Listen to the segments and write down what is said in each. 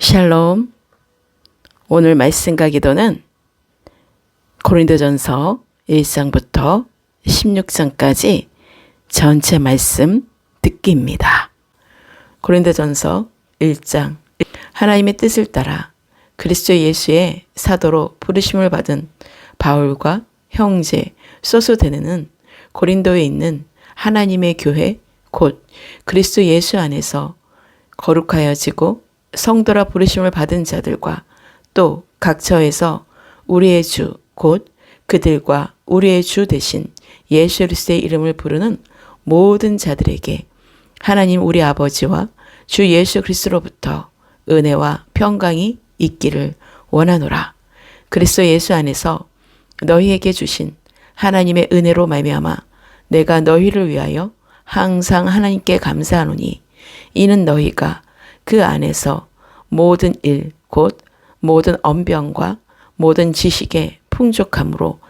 샬롬. 오늘 말씀과 기도는 고린도전서 1장부터 16장까지 전체 말씀 듣기입니다. 고린도전서 1장. 하나님의 뜻을 따라 그리스도 예수의 사도로 부르심을 받은 바울과 형제 소스데네는 고린도에 있는 하나님의 교회 곧 그리스도 예수 안에서 거룩하여지고 성도라 부르심을 받은 자들과 또 각처에서 우리의 주 곧 그들과 우리의 주 대신 예수 그리스도의 이름을 부르는 모든 자들에게 하나님 우리 아버지와 주 예수 그리스도로부터 은혜와 평강이 있기를 원하노라. 그리스도 예수 안에서 너희에게 주신 하나님의 은혜로 말미암아 내가 너희를 위하여 항상 하나님께 감사하노니 이는 너희가 그 안에서 모든 일 곧 모든 언변과 모든 지식의 풍족함으로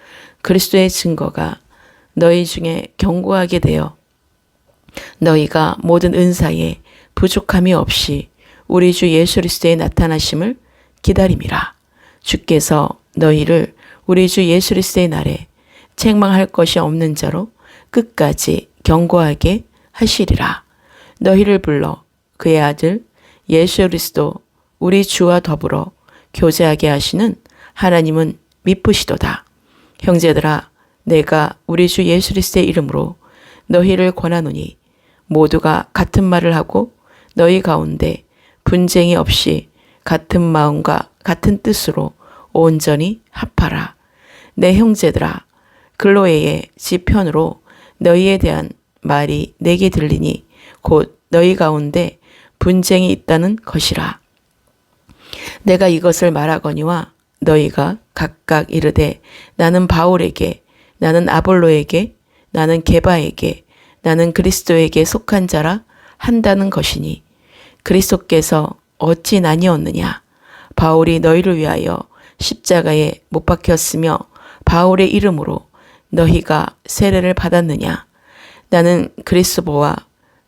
그리스도의 증거가 너희 중에 견고하게 되어 너희가 모든 은사에 부족함이 없이 우리 주 예수 그리스도의 나타나심을 기다림이라. 주께서 너희를 우리 주 예수 그리스도의 날에 책망할 것이 없는 자로 끝까지 견고하게 하시리라. 너희를 불러 그의 아들 예수 그리스도 우리 주와 더불어 교제하게 하시는 하나님은 미쁘시도다. 형제들아, 내가 우리 주 예수 그리스도의 이름으로 너희를 권하노니 모두가 같은 말을 하고 너희 가운데 분쟁이 없이 같은 마음과 같은 뜻으로 온전히 합하라. 내 형제들아, 글로에의 지편으로 너희에 대한 말이 내게 들리니 곧 너희 가운데 분쟁이 있다는 것이라. 내가 이것을 말하거니와 너희가 각각 이르되 나는 바울에게, 나는 아볼로에게, 나는 게바에게, 나는 그리스도에게 속한 자라 한다는 것이니 그리스도께서 어찌 나뉘었느냐? 바울이 너희를 위하여 십자가에 못 박혔으며 바울의 이름으로 너희가 세례를 받았느냐? 나는 그리스도와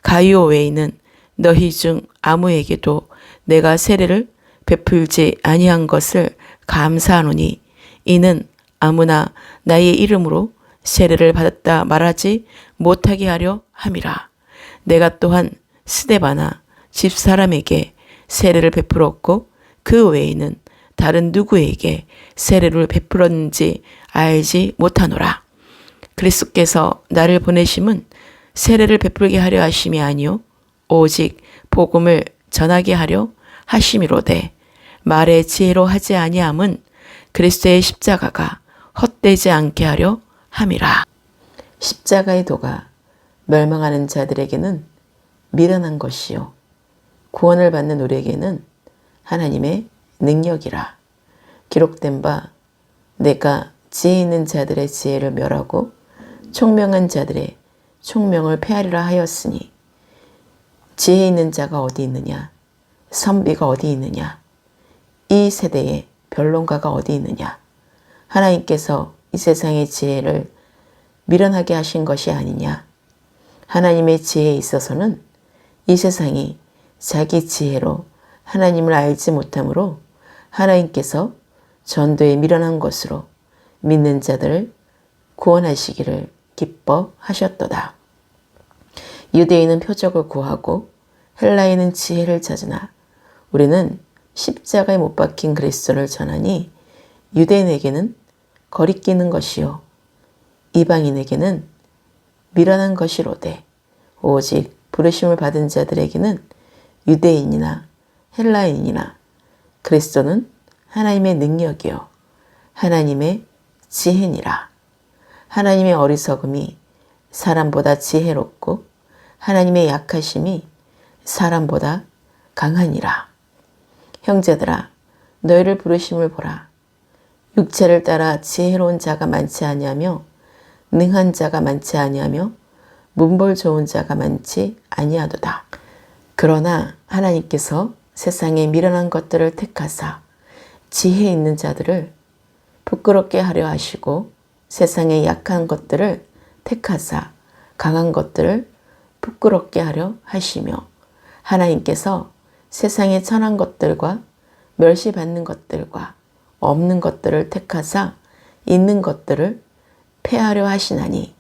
가이오 외에는 너희 중 아무에게도 내가 세례를 베풀지 아니한 것을 감사하노니 이는 아무나 나의 이름으로 세례를 받았다 말하지 못하게 하려 함이라. 내가 또한 스데바나 집사람에게 세례를 베풀었고 그 외에는 다른 누구에게 세례를 베풀었는지 알지 못하노라. 그리스도께서 나를 보내심은 세례를 베풀게 하려 하심이 아니요 오직 복음을 전하게 하려 하심이로되 말의 지혜로 하지 아니함은 그리스도의 십자가가 헛되지 않게 하려 함이라. 십자가의 도가 멸망하는 자들에게는 미련한 것이요 구원을 받는 우리에게는 하나님의 능력이라. 기록된 바 내가 지혜 있는 자들의 지혜를 멸하고 총명한 자들의 총명을 폐하리라 하였으니 지혜 있는 자가 어디 있느냐? 선비가 어디 있느냐? 이 세대에 변론가가 어디 있느냐? 하나님께서 이 세상의 지혜를 미련하게 하신 것이 아니냐? 하나님의 지혜에 있어서는 이 세상이 자기 지혜로 하나님을 알지 못하므로 하나님께서 전도에 미련한 것으로 믿는 자들을 구원하시기를 기뻐하셨도다. 유대인은 표적을 구하고 헬라인은 지혜를 찾으나 우리는 십자가에 못 박힌 그리스도를 전하니 유대인에게는 거리끼는 것이요 이방인에게는 미련한 것이로되 오직 부르심을 받은 자들에게는 유대인이나 헬라인이나 그리스도는 하나님의 능력이요 하나님의 지혜니라. 하나님의 어리석음이 사람보다 지혜롭고 하나님의 약하심이 사람보다 강하니라. 형제들아, 너희를 부르심을 보라. 육체를 따라 지혜로운 자가 많지 아니하며 능한 자가 많지 아니하며 문벌 좋은 자가 많지 아니하도다. 그러나 하나님께서 세상에 미련한 것들을 택하사 지혜 있는 자들을 부끄럽게 하려 하시고 세상에 약한 것들을 택하사 강한 것들을 부끄럽게 하려 하시며 하나님께서 세상의 천한 것들과 멸시받는 것들과 없는 것들을 택하사 있는 것들을 폐하려 하시나니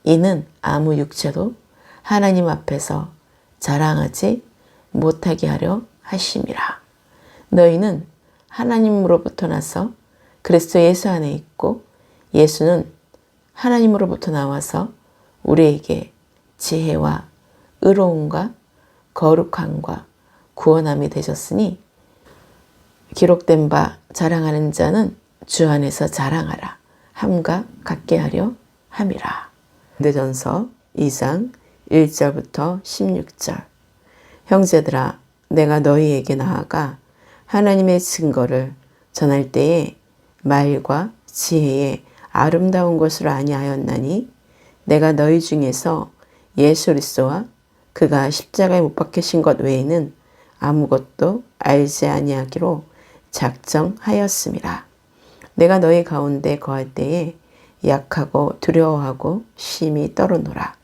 이는 아무 육체도 하나님 앞에서 자랑하지 못하게 하려 하심이라. 너희는 하나님으로부터 나서 그리스도 예수 안에 있고 예수는 하나님으로부터 나와서 우리에게 지혜와 의로움과 거룩함과 구원함이 되셨으니 기록된 바 자랑하는 자는 주 안에서 자랑하라 함과 같게 하려 함이라. 고린도전서 2장 1절부터 16절. 형제들아, 내가 너희에게 나아가 하나님의 증거를 전할 때에 말과 지혜에 아름다운 것으로 아니하였나니 내가 너희 중에서 예수 그리스도와 그가 십자가에 못 박히신 것 외에는 아무것도 알지 아니하기로 작정하였음이라. 내가 너희 가운데 거할 때에 약하고 두려워하고 심히 떨어노라.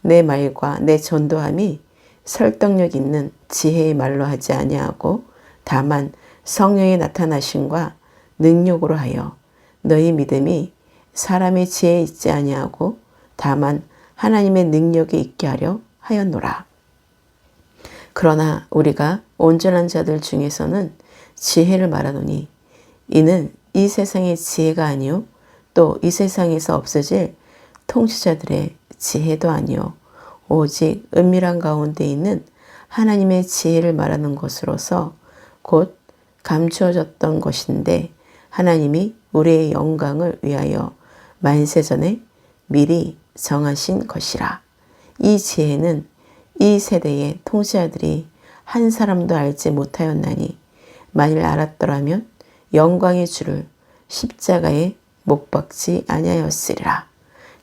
내 말과 내 전도함이 설득력 있는 지혜의 말로 하지 아니하고 다만 성령의 나타나심과 능력으로 하여 너희 믿음이 사람의 지혜에 있지 아니하고 다만 하나님의 능력에 있게 하려 하였노라. 그러나 우리가 온전한 자들 중에서는 지혜를 말하노니 이는 이 세상의 지혜가 아니요 또 이 세상에서 없어질 통치자들의 지혜도 아니요 오직 은밀한 가운데 있는 하나님의 지혜를 말하는 것으로서 곧 감추어졌던 것인데 하나님이 우리의 영광을 위하여 만세전에 미리 정하신 것이라. 이 지혜는 이 세대의 통치자들이 한 사람도 알지 못하였나니 만일 알았더라면 영광의 주를 십자가에 못 박지 아니하였으리라.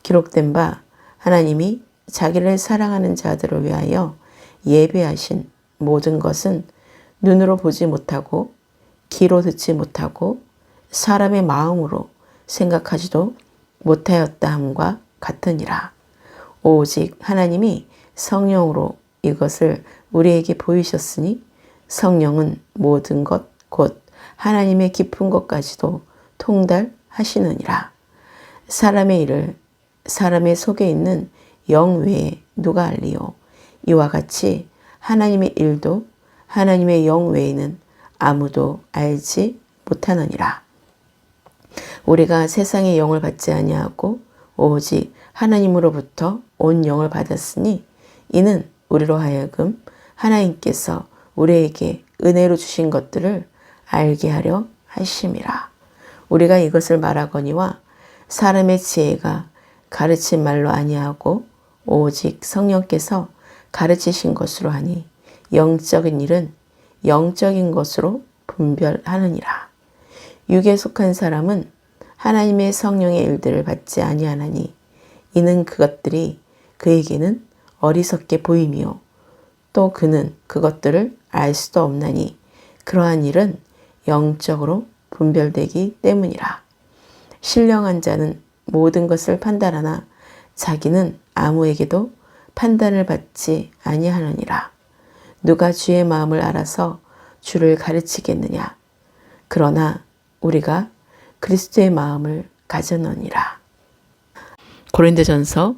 기록된 바 하나님이 자기를 사랑하는 자들을 위하여 예배하신 모든 것은 눈으로 보지 못하고 귀로 듣지 못하고 사람의 마음으로 생각하지도 못하였다 함과 같으니라. 오직 하나님이 성령으로 이것을 우리에게 보이셨으니 성령은 모든 것 곧 하나님의 깊은 것까지도 통달하시느니라. 사람의 일을 사람의 속에 있는 영 외에 누가 알리요? 이와 같이 하나님의 일도 하나님의 영 외에는 아무도 알지 못하느니라. 우리가 세상의 영을 받지 아니하고 오직 하나님으로부터 온 영을 받았으니 이는 우리로 하여금 하나님께서 우리에게 은혜로 주신 것들을 알게 하려 하심이라. 우리가 이것을 말하거니와 사람의 지혜가 가르친 말로 아니하고 오직 성령께서 가르치신 것으로 하니 영적인 일은 영적인 것으로 분별하느니라. 육에 속한 사람은 하나님의 성령의 일들을 받지 아니하나니 이는 그것들이 그에게는 어리석게 보이며 또 그는 그것들을 알 수도 없나니 그러한 일은 영적으로 분별되기 때문이라. 신령한 자는 모든 것을 판단하나 자기는 아무에게도 판단을 받지 아니하느니라. 누가 주의 마음을 알아서 주를 가르치겠느냐. 그러나 우리가 그리스도의 마음을 가졌느니라. 고린도전서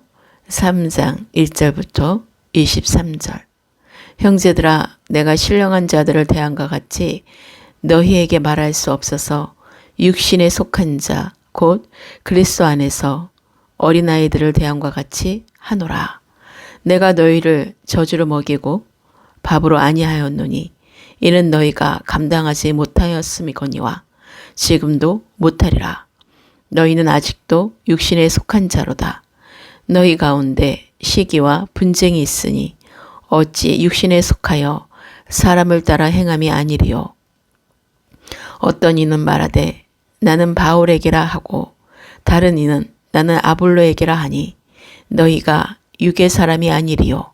3장 1절부터 23절. 형제들아, 내가 신령한 자들을 대함과 같이 너희에게 말할 수 없어서 육신에 속한 자 곧 그리스도 안에서 어린아이들을 대함과 같이 하노라. 내가 너희를 저주로 먹이고 밥으로 아니하였노니 이는 너희가 감당하지 못하였음이거니와 지금도 못하리라. 너희는 아직도 육신에 속한 자로다. 너희 가운데 시기와 분쟁이 있으니 어찌 육신에 속하여 사람을 따라 행함이 아니리요. 어떤 이는 말하되 나는 바울에게라 하고 다른 이는 나는 아볼로에게라 하니 너희가 육의 사람이 아니리요.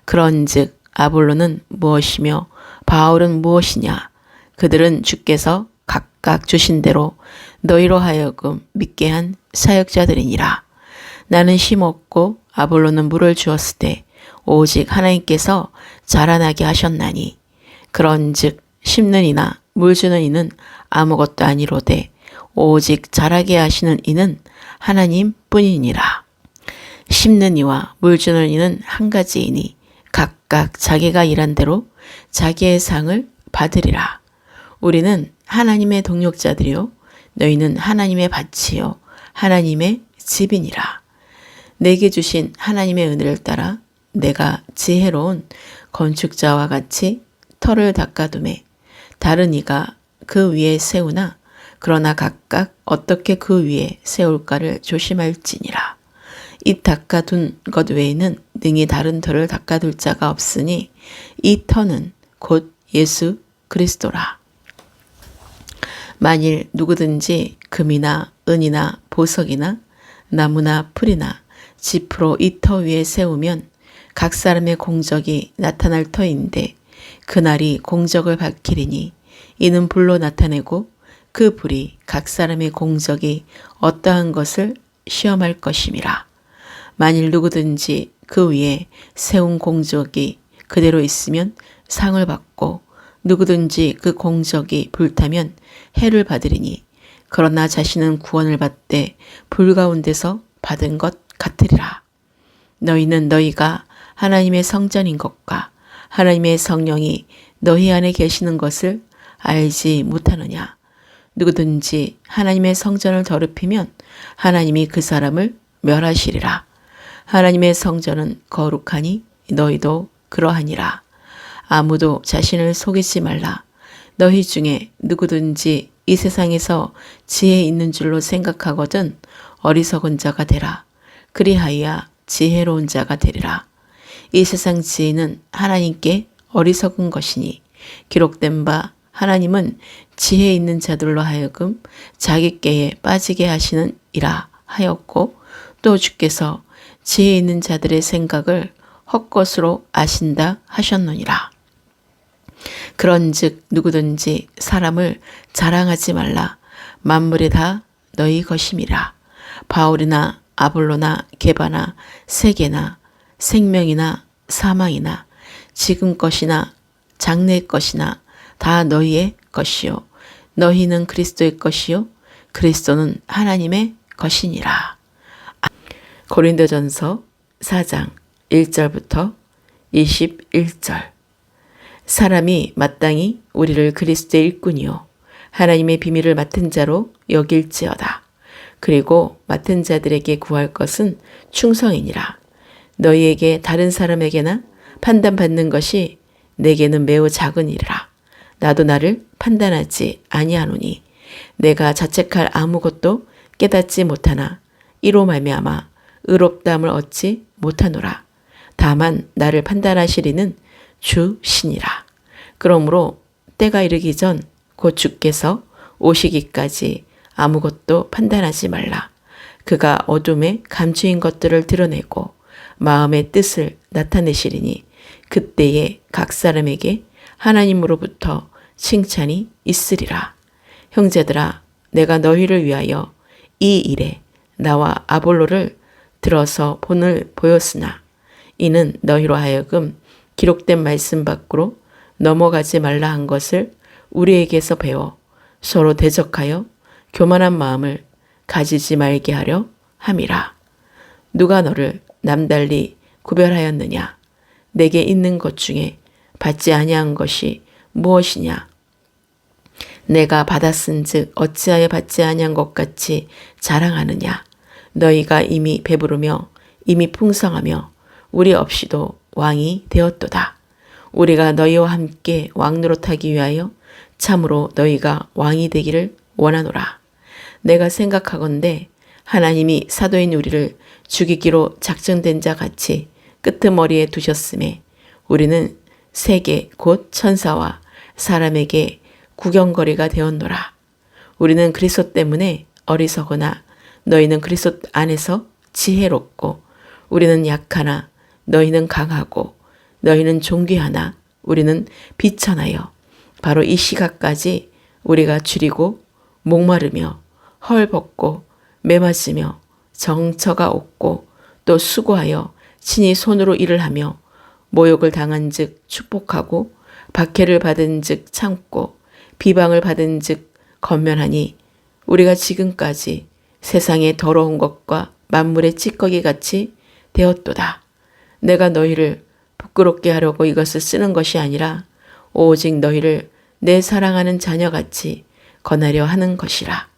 그런즉 아볼로는 무엇이며 바울은 무엇이냐. 그들은 주께서 각각 주신 대로 너희로 하여금 믿게 한 사역자들이니라. 나는 심었고 아볼로는 물을 주었을 때 오직 하나님께서 자라나게 하셨나니 그런즉 심는 이나 물 주는 이는 아무것도 아니로되 오직 자라게 하시는 이는 하나님 뿐이니라. 심는 이와 물 주는 이는 한 가지이니 각각 자기가 일한 대로 자기의 상을 받으리라. 우리는 하나님의 동역자들이요 너희는 하나님의 밭이요 하나님의 집이니라. 내게 주신 하나님의 은혜를 따라 내가 지혜로운 건축자와 같이 터를 닦아두매 다른 이가 그 위에 세우나 그러나 각각 어떻게 그 위에 세울까를 조심할지니라. 이 닦아둔 것 외에는 능히 다른 터를 닦아둘 자가 없으니 이 터는 곧 예수 그리스도라. 만일 누구든지 금이나 은이나 보석이나 나무나 풀이나 지프로 이 터 위에 세우면 각 사람의 공적이 나타날 터인데 그날이 공적을 밝히리니 이는 불로 나타내고 그 불이 각 사람의 공적이 어떠한 것을 시험할 것임이라. 만일 누구든지 그 위에 세운 공적이 그대로 있으면 상을 받고 누구든지 그 공적이 불타면 해를 받으리니 그러나 자신은 구원을 받되 불 가운데서 받은 것 같으리라. 너희는 너희가 하나님의 성전인 것과 하나님의 성령이 너희 안에 계시는 것을 알지 못하느냐. 누구든지 하나님의 성전을 더럽히면 하나님이 그 사람을 멸하시리라. 하나님의 성전은 거룩하니 너희도 그러하니라. 아무도 자신을 속이지 말라. 너희 중에 누구든지 이 세상에서 지혜 있는 줄로 생각하거든 어리석은 자가 되라. 그리하여 지혜로운 자가 되리라. 이 세상 지혜는 하나님께 어리석은 것이니 기록된 바 하나님은 지혜 있는 자들로 하여금 자기께에 빠지게 하시는 이라 하였고 또 주께서 지혜 있는 자들의 생각을 헛것으로 아신다 하셨느니라. 그런즉 누구든지 사람을 자랑하지 말라. 만물이 다 너희 것임이라. 바울이나 아볼로나 게바나 세계나 생명이나 사망이나 지금 것이나 장래 것이나 다 너희의 것이요 너희는 그리스도의 것이요 그리스도는 하나님의 것이니라. 고린도전서 4장 1절부터 21절. 사람이 마땅히 우리를 그리스도의 일꾼이요 하나님의 비밀을 맡은 자로 여길지어다. 그리고 맡은 자들에게 구할 것은 충성이니라. 너희에게 다른 사람에게나 판단받는 것이 내게는 매우 작은 일이라. 나도 나를 판단하지 아니하노니 내가 자책할 아무것도 깨닫지 못하나 이로 말미암아 의롭다함을 얻지 못하노라. 다만 나를 판단하시리는 주시니라. 그러므로 때가 이르기 전 곧 주께서 오시기까지 아무것도 판단하지 말라. 그가 어둠에 감추인 것들을 드러내고 마음의 뜻을 나타내시리니 그때에 각 사람에게 하나님으로부터 칭찬이 있으리라. 형제들아, 내가 너희를 위하여 이 일에 나와 아볼로를 들어서 본을 보였으나 이는 너희로 하여금 기록된 말씀 밖으로 넘어가지 말라 한 것을 우리에게서 배워 서로 대적하여 교만한 마음을 가지지 말게 하려 함이라. 누가 너를 남달리 구별하였느냐? 내게 있는 것 중에 받지 아니한 것이 무엇이냐? 내가 받았은즉 어찌하여 받지 아니한 것 같이 자랑하느냐? 너희가 이미 배부르며 이미 풍성하며 우리 없이도 왕이 되었도다. 우리가 너희와 함께 왕노릇하기 위하여 참으로 너희가 왕이 되기를 원하노라. 내가 생각하건대 하나님이 사도인 우리를 죽이기로 작정된 자 같이 끄트머리에 두셨음에 우리는 세계 곧 천사와 사람에게 구경거리가 되었노라. 우리는 그리스도 때문에 어리석으나 너희는 그리스도 안에서 지혜롭고 우리는 약하나 너희는 강하고 너희는 존귀하나 우리는 비천하여 바로 이 시각까지 우리가 줄이고 목마르며 헐벗고 매맞으며 정처가 없고 또 수고하여 친히 손으로 일을 하며 모욕을 당한 즉 축복하고 박해를 받은 즉 참고 비방을 받은 즉 건면하니 우리가 지금까지 세상의 더러운 것과 만물의 찌꺼기 같이 되었도다. 내가 너희를 부끄럽게 하려고 이것을 쓰는 것이 아니라 오직 너희를 내 사랑하는 자녀같이 권하려 하는 것이라.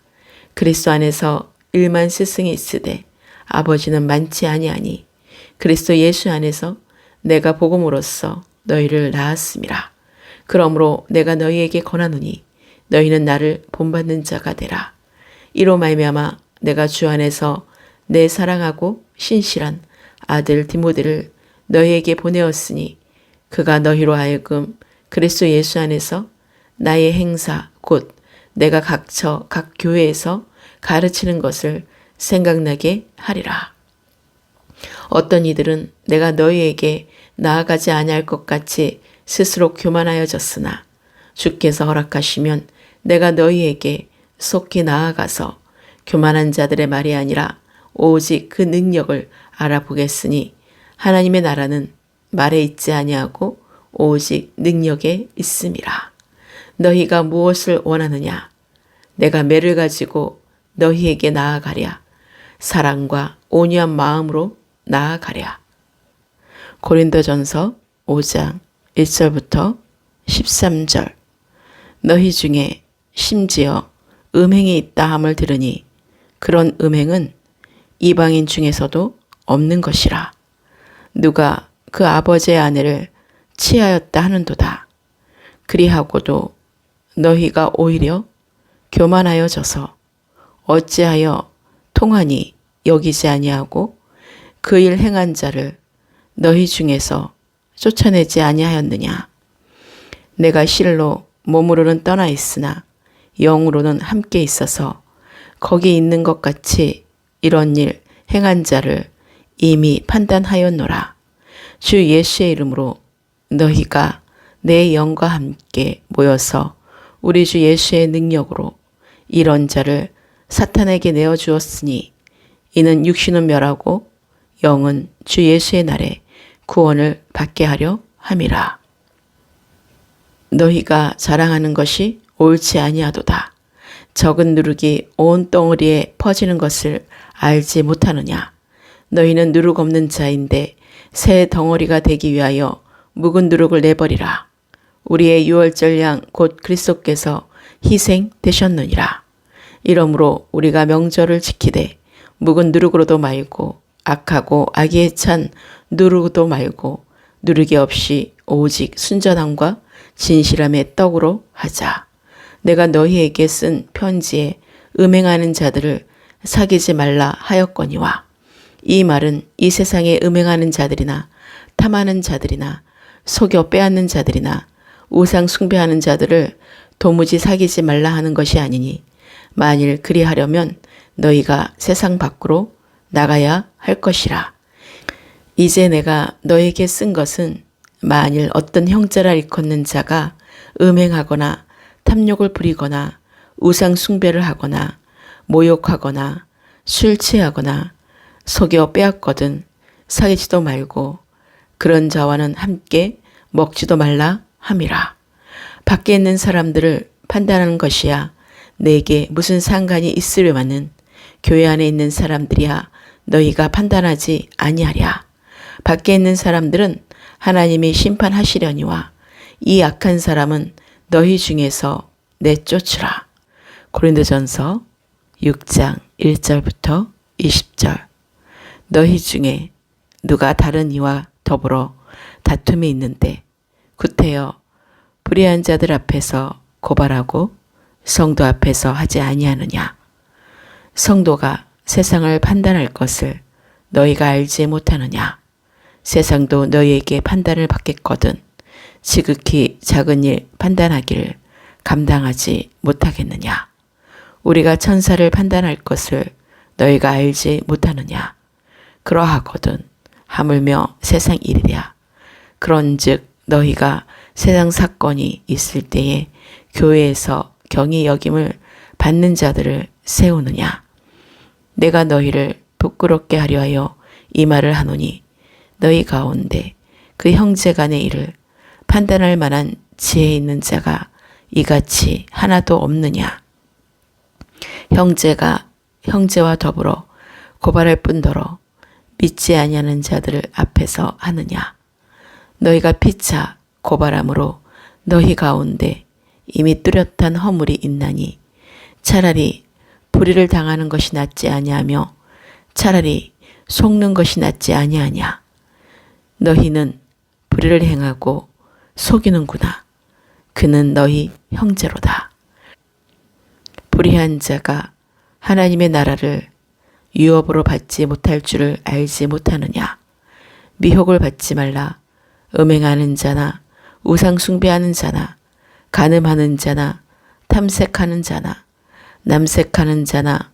그리스도 안에서 일만 스승이 있으되 아버지는 많지 아니하니 그리스도 예수 안에서 내가 복음으로써 너희를 낳았음이라. 그러므로 내가 너희에게 권하노니 너희는 나를 본받는 자가 되라. 이로 말미암아 내가 주 안에서 내 사랑하고 신실한 아들 디모데를 너희에게 보내었으니 그가 너희로 하여금 그리스도 예수 안에서 나의 행사 곧 내가 각처 각 교회에서 가르치는 것을 생각나게 하리라. 어떤 이들은 내가 너희에게 나아가지 아니할 것 같이 스스로 교만하여졌으나 주께서 허락하시면 내가 너희에게 속히 나아가서 교만한 자들의 말이 아니라 오직 그 능력을 알아보겠으니 하나님의 나라는 말에 있지 아니하고 오직 능력에 있음이라. 너희가 무엇을 원하느냐? 내가 매를 가지고 너희에게 나아가랴. 사랑과 온유한 마음으로 나아가랴. 고린도전서 5장 1절부터 13절. 너희 중에 심지어 음행이 있다 함을 들으니 그런 음행은 이방인 중에서도 없는 것이라. 누가 그 아버지의 아내를 취하였다 하는도다. 그리하고도 너희가 오히려 교만하여져서 어찌하여 통하니 여기지 아니하고 그 일 행한 자를 너희 중에서 쫓아내지 아니하였느냐. 내가 실로 몸으로는 떠나 있으나 영으로는 함께 있어서 거기 있는 것 같이 이런 일 행한 자를 이미 판단하였노라. 주 예수의 이름으로 너희가 내 영과 함께 모여서 우리 주 예수의 능력으로 이런 자를 사탄에게 내어주었으니 이는 육신은 멸하고 영은 주 예수의 날에 구원을 받게 하려 함이라. 너희가 자랑하는 것이 옳지 아니하도다. 적은 누룩이 온 덩어리에 퍼지는 것을 알지 못하느냐. 너희는 누룩 없는 자인데 새 덩어리가 되기 위하여 묵은 누룩을 내버리라. 우리의 유월절 양 곧 그리스도께서 희생되셨느니라. 이러므로 우리가 명절을 지키되 묵은 누룩으로도 말고 악하고 악의에 찬 누룩도 말고 누룩이 없이 오직 순전함과 진실함의 떡으로 하자. 내가 너희에게 쓴 편지에 음행하는 자들을 사귀지 말라 하였거니와 이 말은 이 세상에 음행하는 자들이나 탐하는 자들이나 속여 빼앗는 자들이나 우상 숭배하는 자들을 도무지 사귀지 말라 하는 것이 아니니 만일 그리하려면 너희가 세상 밖으로 나가야 할 것이라. 이제 내가 너에게 쓴 것은 만일 어떤 형제라 일컫는 자가 음행하거나 탐욕을 부리거나 우상 숭배를 하거나 모욕하거나 술 취하거나 속여 빼앗거든 사귀지도 말고 그런 자와는 함께 먹지도 말라 함이라. 밖에 있는 사람들을 판단하는 것이야 내게 무슨 상관이 있으려마는 교회 안에 있는 사람들이야 너희가 판단하지 아니하랴. 밖에 있는 사람들은 하나님이 심판하시려니와 이 악한 사람은 너희 중에서 내쫓으라. 고린도전서 6장 1절부터 20절. 너희 중에 누가 다른 이와 더불어 다툼이 있는데 구태여 불의한 자들 앞에서 고발하고 성도 앞에서 하지 아니하느냐. 성도가 세상을 판단할 것을 너희가 알지 못하느냐. 세상도 너희에게 판단을 받겠거든 지극히 작은 일 판단하기를 감당하지 못하겠느냐. 우리가 천사를 판단할 것을 너희가 알지 못하느냐. 그러하거든 하물며 세상 일이랴. 그런즉 너희가 세상 사건이 있을 때에 교회에서 경히 여김을 받는 자들을 세우느냐. 내가 너희를 부끄럽게 하려 하여 이 말을 하노니 너희 가운데 그 형제 간의 일을 판단할 만한 지혜 있는 자가 이같이 하나도 없느냐? 형제가 형제와 더불어 고발할 뿐더러 믿지 아니하는 자들을 앞에서 하느냐? 너희가 피차 고발함으로 너희 가운데 이미 뚜렷한 허물이 있나니 차라리 불의를 당하는 것이 낫지 아니하며 차라리 속는 것이 낫지 아니하냐? 너희는 불의를 행하고 속이는구나. 그는 너희 형제로다. 불의한 자가 하나님의 나라를 유업으로 받지 못할 줄을 알지 못하느냐? 미혹을 받지 말라. 음행하는 자나 우상 숭배하는 자나 간음하는 자나 탐색하는 자나 남색하는 자나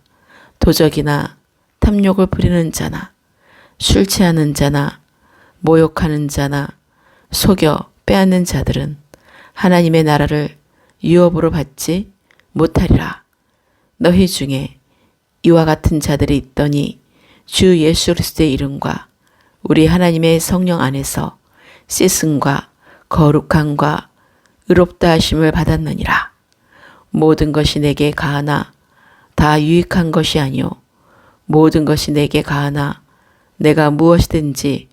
도적이나 탐욕을 부리는 자나 술 취하는 자나 모욕하는 자나 속여 빼앗는 자들은 하나님의 나라를 유업으로 받지 못하리라. 너희 중에 이와 같은 자들이 있더니 주 예수 그리스도의 이름과 우리 하나님의 성령 안에서 씻음과 거룩함과 의롭다 하심을 받았느니라. 모든 것이 내게 가하나 다 유익한 것이 아니요 모든 것이 내게 가하나 내가 무엇이든지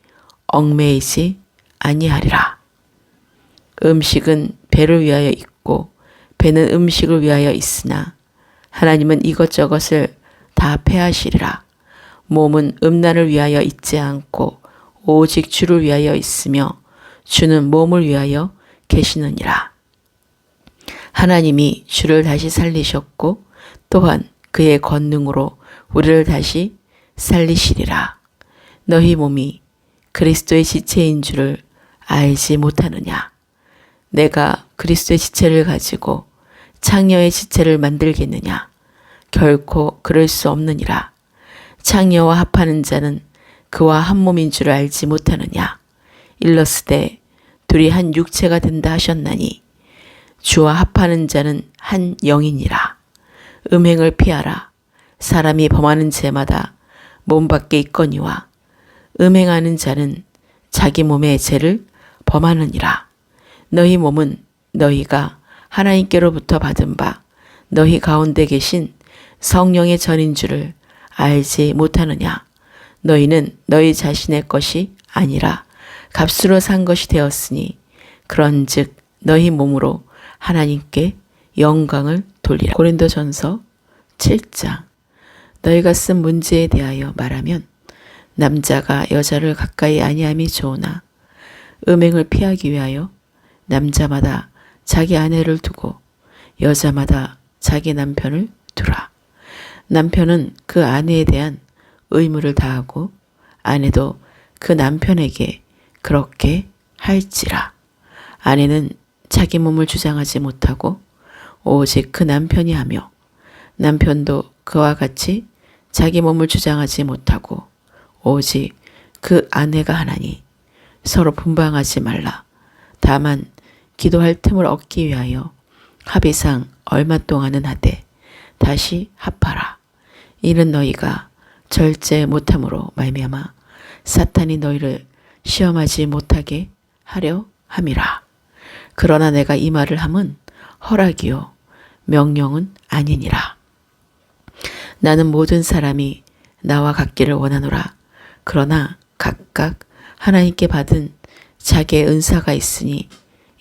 얽매이지 아니하리라. 음식은 배를 위하여 있고 배는 음식을 위하여 있으나 하나님은 이것저것을 다 패하시리라. 몸은 음란을 위하여 있지 않고 오직 주를 위하여 있으며 주는 몸을 위하여 계시느니라. 하나님이 주를 다시 살리셨고 또한 그의 권능으로 우리를 다시 살리시리라. 너희 몸이 그리스도의 지체인 줄을 알지 못하느냐? 내가 그리스도의 지체를 가지고 창녀의 지체를 만들겠느냐? 결코 그럴 수 없느니라. 창녀와 합하는 자는 그와 한 몸인 줄을 알지 못하느냐? 일러스되 둘이 한 육체가 된다 하셨나니 주와 합하는 자는 한 영이니라. 음행을 피하라. 사람이 범하는 죄마다 몸 밖에 있거니와 음행하는 자는 자기 몸의 죄를 범하느니라. 너희 몸은 너희가 하나님께로부터 받은 바 너희 가운데 계신 성령의 전인 줄을 알지 못하느냐? 너희는 너희 자신의 것이 아니라 값으로 산 것이 되었으니 그런즉 너희 몸으로 하나님께 영광을 돌리라. 고린도전서 7장. 너희가 쓴 문제에 대하여 말하면 남자가 여자를 가까이 아니함이 좋으나 음행을 피하기 위하여 남자마다 자기 아내를 두고 여자마다 자기 남편을 두라. 남편은 그 아내에 대한 의무를 다하고 아내도 그 남편에게 그렇게 할지라. 아내는 자기 몸을 주장하지 못하고 오직 그 남편이 하며 남편도 그와 같이 자기 몸을 주장하지 못하고 오직 그 아내가 하나니 서로 분방하지 말라. 다만 기도할 틈을 얻기 위하여 합의상 얼마 동안은 하되 다시 합하라. 이는 너희가 절제 못함으로 말미암아 사탄이 너희를 시험하지 못하게 하려 함이라. 그러나 내가 이 말을 함은 허락이요 명령은 아니니라. 나는 모든 사람이 나와 같기를 원하노라. 그러나 각각 하나님께 받은 자기의 은사가 있으니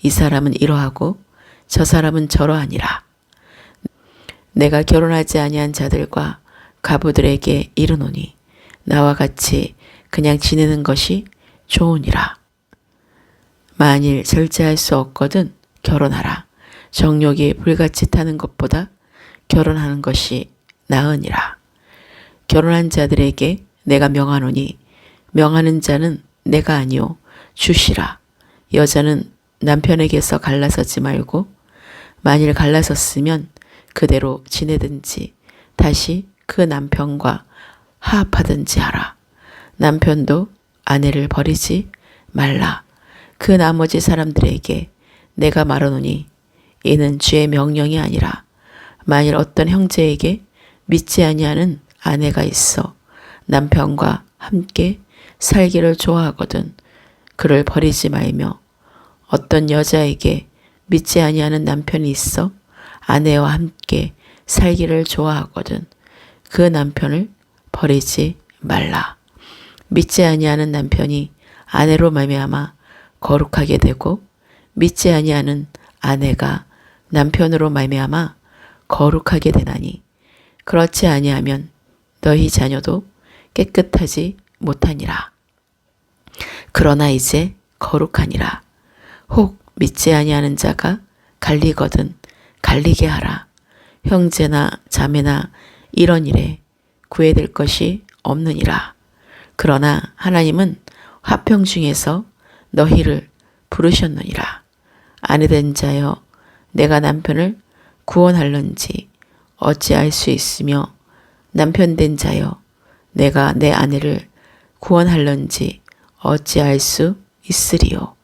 이 사람은 이러하고 저 사람은 저러하니라. 내가 결혼하지 아니한 자들과 가부들에게 이르노니 나와 같이 그냥 지내는 것이 좋으니라. 만일 절제할 수 없거든 결혼하라. 정욕이 불같이 타는 것보다 결혼하는 것이 나으니라. 결혼한 자들에게 내가 명하노니 명하는 자는 내가 아니요 주시라. 여자는 남편에게서 갈라서지 말고 만일 갈라섰으면 그대로 지내든지 다시 그 남편과 화합하든지 하라. 남편도 아내를 버리지 말라. 그 나머지 사람들에게 내가 말하노니 이는 주의 명령이 아니라 만일 어떤 형제에게 믿지 아니하는 아내가 있어 남편과 함께 살기를 좋아하거든 그를 버리지 말며 어떤 여자에게 믿지 아니하는 남편이 있어 아내와 함께 살기를 좋아하거든 그 남편을 버리지 말라. 믿지 아니하는 남편이 아내로 말미암아 거룩하게 되고 믿지 아니하는 아내가 남편으로 말미암아 거룩하게 되나니 그렇지 아니하면 너희 자녀도 깨끗하지 못하니라. 그러나 이제 거룩하니라. 혹 믿지 아니하는 자가 갈리거든 갈리게 하라. 형제나 자매나 이런 일에 구애될 것이 없느니라. 그러나 하나님은 화평 중에서 너희를 부르셨느니라. 아내된 자여 내가 남편을 구원할런지 어찌할 수 있으며 남편된 자여 내가 내 아내를 구원할런지 어찌할 수 있으리요.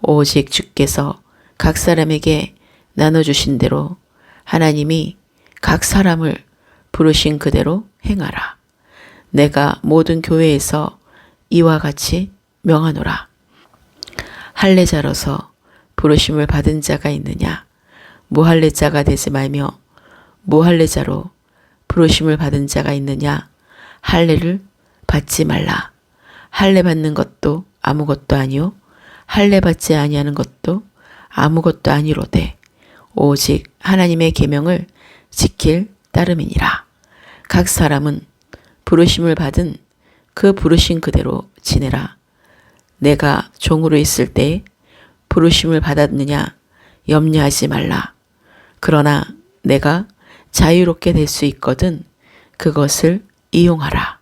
오직 주께서 각 사람에게 나눠주신 대로 하나님이 각 사람을 부르신 그대로 행하라. 내가 모든 교회에서 이와 같이 명하노라. 할례자로서 부르심을 받은 자가 있느냐? 무할례자가 되지 말며 무할례자로 부르심을 받은 자가 있느냐? 할례를 받지 말라. 할례 받는 것도 아무것도 아니요 할례 받지 아니하는 것도 아무것도 아니로되 오직 하나님의 계명을 지킬 따름이니라. 각 사람은 부르심을 받은 그 부르신 그대로 지내라. 내가 종으로 있을 때에 부르심을 받았느냐 염려하지 말라. 그러나 내가 자유롭게 될 수 있거든 그것을 이용하라.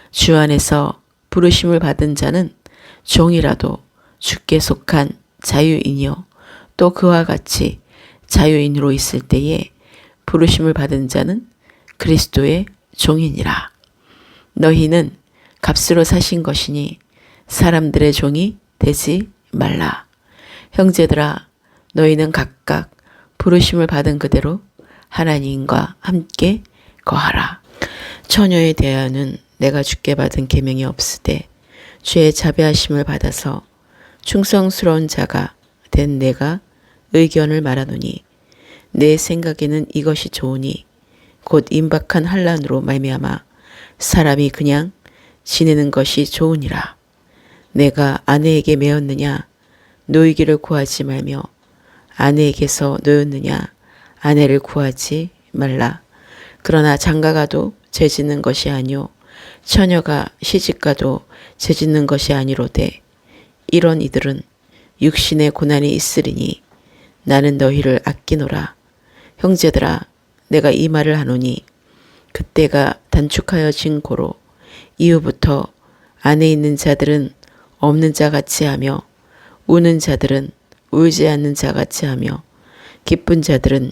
주 안에서 부르심을 받은 자는 종이라도 주께 속한 자유인이요 또 그와 같이 자유인으로 있을 때에 부르심을 받은 자는 그리스도의 종이니라. 너희는 값으로 사신 것이니 사람들의 종이 되지 말라. 형제들아 너희는 각각 부르심을 받은 그대로 하나님과 함께 거하라. 처녀에 대하여는 내가 주께 받은 계명이 없으되 주의 자비하심을 받아서 충성스러운 자가 된 내가 의견을 말하노니 내 생각에는 이것이 좋으니 곧 임박한 환난으로 말미암아 사람이 그냥 지내는 것이 좋으니라. 내가 아내에게 매었느냐 노이기를 구하지 말며 아내에게서 노였느냐 아내를 구하지 말라. 그러나 장가가도 죄짓는 것이 아니요 처녀가 시집가도 죄짓는 것이 아니로되 이런 이들은 육신의 고난이 있으리니 나는 너희를 아끼노라. 형제들아 내가 이 말을 하노니 그때가 단축하여진 고로 이후부터 안에 있는 자들은 없는 자 같이 하며 우는 자들은 울지 않는 자 같이 하며 기쁜 자들은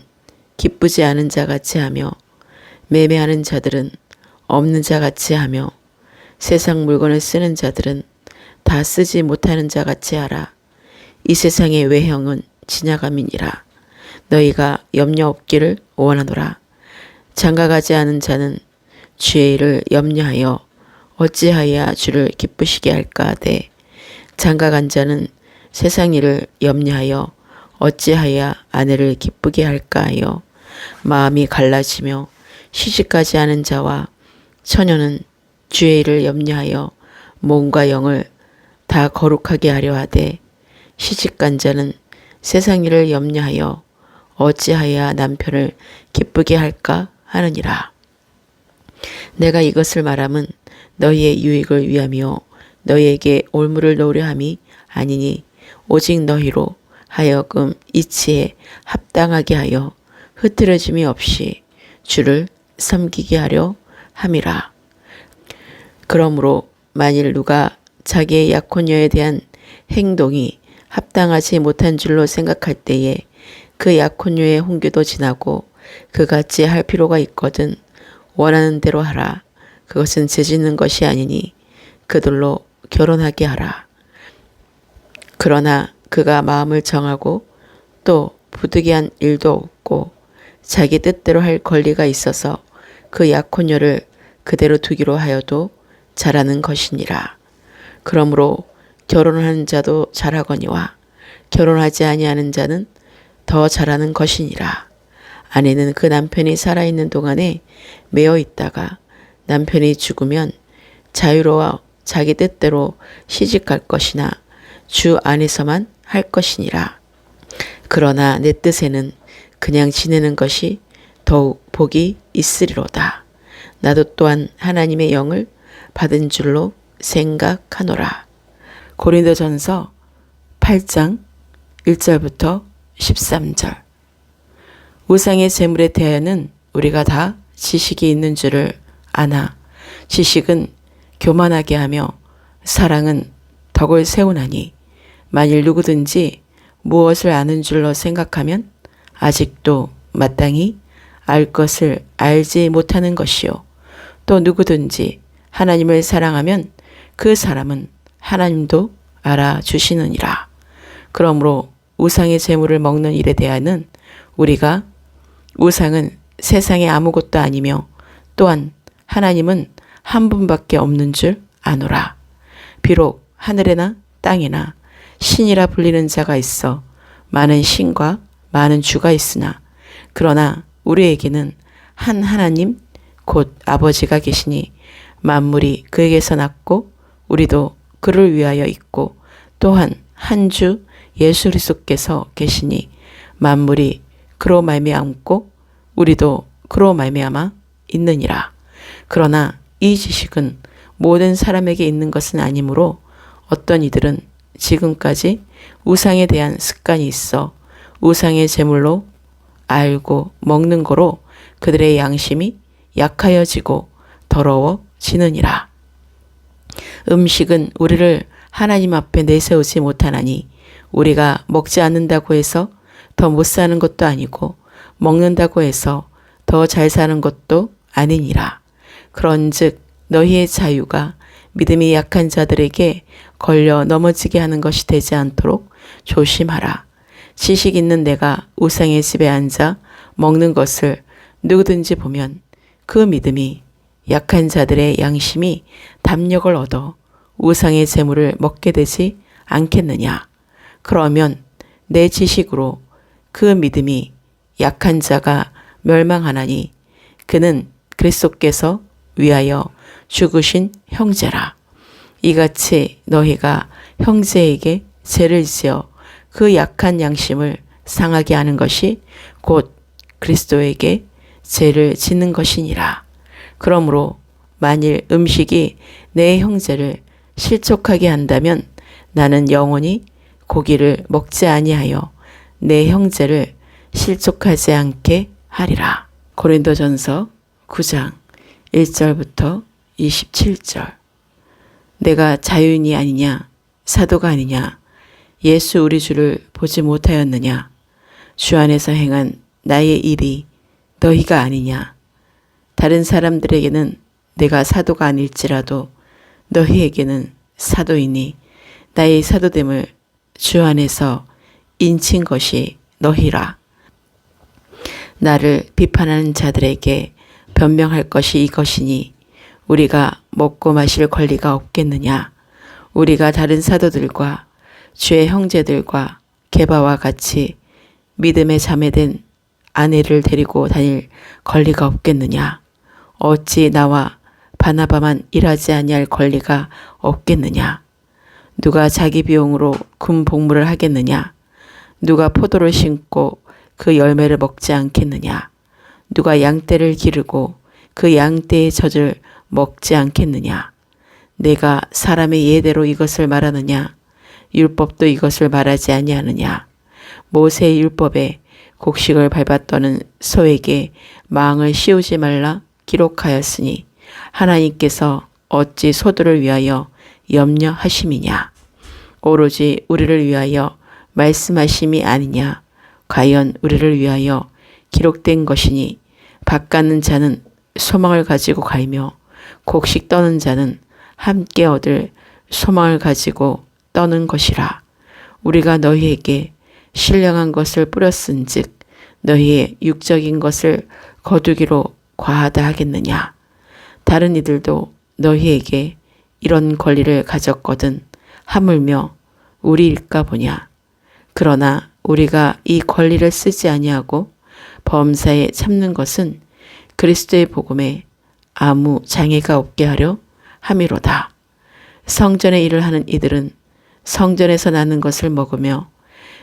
기쁘지 않은 자 같이 하며 매매하는 자들은 없는 자 같이 하며 세상 물건을 쓰는 자들은 다 쓰지 못하는 자 같이 하라. 이 세상의 외형은 지나감이니라. 너희가 염려 없기를 원하노라. 장가가지 않은 자는 주의 일을 염려하여 어찌하여야 주를 기쁘시게 할까 하되 장가간 자는 세상 일을 염려하여 어찌하여야 아내를 기쁘게 할까 하여 마음이 갈라지며 시집가지 않은 자와 처녀는 주의 일을 염려하여 몸과 영을 다 거룩하게 하려 하되 시집간 자는 세상 일을 염려하여 어찌하여야 남편을 기쁘게 할까 하느니라. 내가 이것을 말함은 너희의 유익을 위함이요 너희에게 올무를 놓으려 함이 아니니 오직 너희로 하여금 이치에 합당하게 하여 흐트러짐이 없이 주를 섬기게 하려 함이라. 그러므로 만일 누가 자기의 약혼녀에 대한 행동이 합당하지 못한 줄로 생각할 때에 그 약혼녀의 혼규도 지나고 그같이 할 필요가 있거든 원하는 대로 하라. 그것은 죄짓는 것이 아니니 그들로 결혼하게 하라. 그러나 그가 마음을 정하고 또 부득이한 일도 없고 자기 뜻대로 할 권리가 있어서 그 약혼녀를 그대로 두기로 하여도 잘하는 것이니라. 그러므로 결혼하는 자도 잘하거니와 결혼하지 아니하는 자는 더 잘하는 것이니라. 아내는 그 남편이 살아있는 동안에 매어 있다가 남편이 죽으면 자유로워 자기 뜻대로 시집갈 것이나 주 안에서만 할 것이니라. 그러나 내 뜻에는 그냥 지내는 것이 더욱 복이 있으리로다. 나도 또한 하나님의 영을 받은 줄로 생각하노라. 고린도전서 8장 1절부터 13절. 우상의 제물에 대하여는 우리가 다 지식이 있는 줄을 아나 지식은 교만하게 하며 사랑은 덕을 세우나니 만일 누구든지 무엇을 아는 줄로 생각하면 아직도 마땅히 알 것을 알지 못하는 것이요. 또 누구든지 하나님을 사랑하면 그 사람은 하나님도 알아주시느니라. 그러므로 우상의 제물을 먹는 일에 대하여는 우리가 우상은 세상에 아무것도 아니며 또한 하나님은 한 분밖에 없는 줄 아노라. 비록 하늘에나 땅에나 신이라 불리는 자가 있어 많은 신과 많은 주가 있으나 그러나 우리에게는 한 하나님 곧 아버지가 계시니 만물이 그에게서 났고 우리도 그를 위하여 있고 또한 한 주 예수 그리스도께서 계시니 만물이 그로 말미암고 우리도 그로 말미암아 있느니라. 그러나 이 지식은 모든 사람에게 있는 것은 아니므로 어떤 이들은 지금까지 우상에 대한 습관이 있어 우상의 제물로 알고 먹는 거로 그들의 양심이 약하여지고 더러워지느니라. 음식은 우리를 하나님 앞에 내세우지 못하나니 우리가 먹지 않는다고 해서 더 못 사는 것도 아니고 먹는다고 해서 더 잘 사는 것도 아니니라. 그런즉 너희의 자유가 믿음이 약한 자들에게 걸려 넘어지게 하는 것이 되지 않도록 조심하라. 지식 있는 내가 우상의 집에 앉아 먹는 것을 누구든지 보면 그 믿음이 약한 자들의 양심이 담력을 얻어 우상의 제물을 먹게 되지 않겠느냐. 그러면 내 지식으로 그 믿음이 약한 자가 멸망하나니 그는 그리스도께서 위하여 죽으신 형제라. 이같이 너희가 형제에게 죄를 지어 그 약한 양심을 상하게 하는 것이 곧 그리스도에게 죄를 짓는 것이니라. 그러므로 만일 음식이 내 형제를 실족하게 한다면 나는 영원히 고기를 먹지 아니하여 내 형제를 실족하지 않게 하리라. 고린도전서 9장 1절부터 27절. 내가 자유인이 아니냐 사도가 아니냐 예수 우리 주를 보지 못하였느냐 주 안에서 행한 나의 일이 너희가 아니냐. 다른 사람들에게는 내가 사도가 아닐지라도 너희에게는 사도이니 나의 사도됨을 주 안에서 인친 것이 너희라. 나를 비판하는 자들에게 변명할 것이 이것이니 우리가 먹고 마실 권리가 없겠느냐. 우리가 다른 사도들과 주의 형제들과 게바와 같이 믿음에 자매된 아내를 데리고 다닐 권리가 없겠느냐. 어찌 나와 바나바만 일하지 아니할 권리가 없겠느냐. 누가 자기 비용으로 금 복무를 하겠느냐. 누가 포도를 심고 그 열매를 먹지 않겠느냐. 누가 양떼를 기르고 그 양떼의 젖을 먹지 않겠느냐. 내가 사람의 예대로 이것을 말하느냐. 율법도 이것을 말하지 아니하느냐. 모세의 율법에 곡식을 밟았더는 소에게 망을 씌우지 말라 기록하였으니 하나님께서 어찌 소들을 위하여 염려하심이냐. 오로지 우리를 위하여 말씀하심이 아니냐. 과연 우리를 위하여 기록된 것이니 밭가는 자는 소망을 가지고 갈며 곡식 떠는 자는 함께 얻을 소망을 가지고 떠는 것이라. 우리가 너희에게 신령한 것을 뿌렸은즉 너희의 육적인 것을 거두기로 과하다 하겠느냐. 다른 이들도 너희에게 이런 권리를 가졌거든 하물며 우리일까 보냐. 그러나 우리가 이 권리를 쓰지 아니하고 범사에 참는 것은 그리스도의 복음에 아무 장애가 없게 하려 함이로다. 성전의 일을 하는 이들은 성전에서 나는 것을 먹으며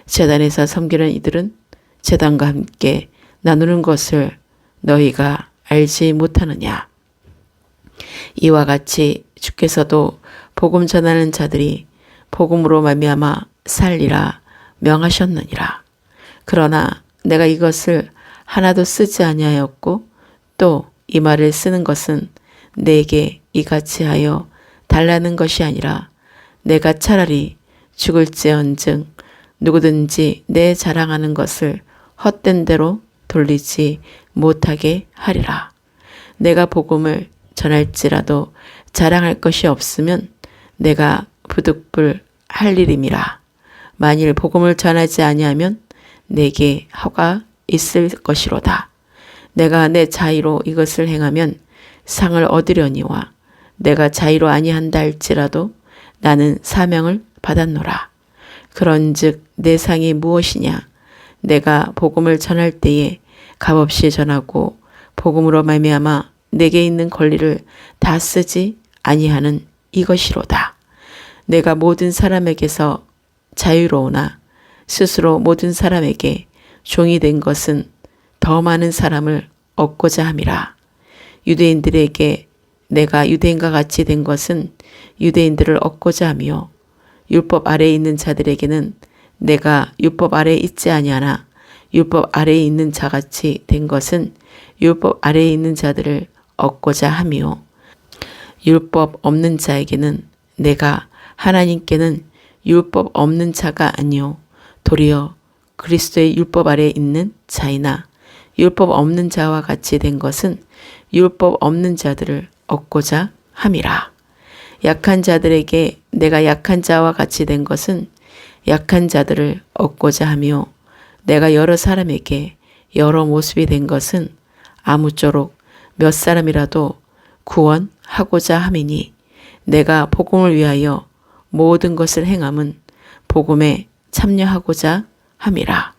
제단에서 섬기는 이들은 제단과 함께 나누는 것을 너희가 알지 못하느냐. 이와 같이 주께서도 복음 전하는 자들이 복음으로 말미암아 살리라 명하셨느니라. 그러나 내가 이것을 하나도 쓰지 아니하였고 또 이 말을 쓰는 것은 내게 이같이 하여 달라는 것이 아니라 내가 차라리 죽을지언정 누구든지 내 자랑하는 것을 헛된 대로 돌리지 못하게 하리라. 내가 복음을 전할지라도 자랑할 것이 없으면 내가 부득불 할 일임이라. 만일 복음을 전하지 아니하면 내게 허가 있을 것이로다. 내가 내 자의로 이것을 행하면 상을 얻으려니와 내가 자의로 아니한다 할지라도 나는 사명을 받았노라. 그런즉 내 상이 무엇이냐? 내가 복음을 전할 때에 값없이 전하고 복음으로 말미암아 내게 있는 권리를 다 쓰지 아니하는 이것이로다. 내가 모든 사람에게서 자유로우나 스스로 모든 사람에게 종이 된 것은 더 많은 사람을 얻고자 함이라. 유대인들에게 내가 유대인과 같이 된 것은 유대인들을 얻고자 하며 율법 아래에 있는 자들에게는 내가 율법 아래에 있지 아니하나 율법 아래에 있는 자같이 된 것은 율법 아래에 있는 자들을 얻고자 하며 율법 없는 자에게는 내가 하나님께는 율법 없는 자가 아니요 도리어 그리스도의 율법 아래에 있는 자이나 율법 없는 자와 같이 된 것은 율법 없는 자들을 얻고자 함이라. 약한 자들에게 내가 약한 자와 같이 된 것은 약한 자들을 얻고자 하며 내가 여러 사람에게 여러 모습이 된 것은 아무쪼록 몇 사람이라도 구원하고자 함이니 내가 복음을 위하여 모든 것을 행함은 복음에 참여하고자 함이라.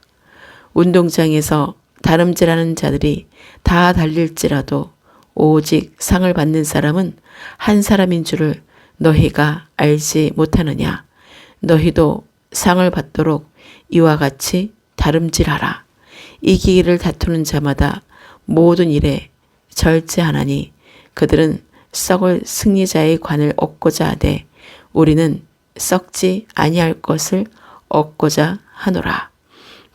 운동장에서 다름질하는 자들이 다 달릴지라도 오직 상을 받는 사람은 한 사람인 줄을 너희가 알지 못하느냐. 너희도 상을 받도록 이와 같이 다름질하라. 이기기를 다투는 자마다 모든 일에 절제하나니 그들은 썩을 승리자의 관을 얻고자 하되 우리는 썩지 아니할 것을 얻고자 하노라.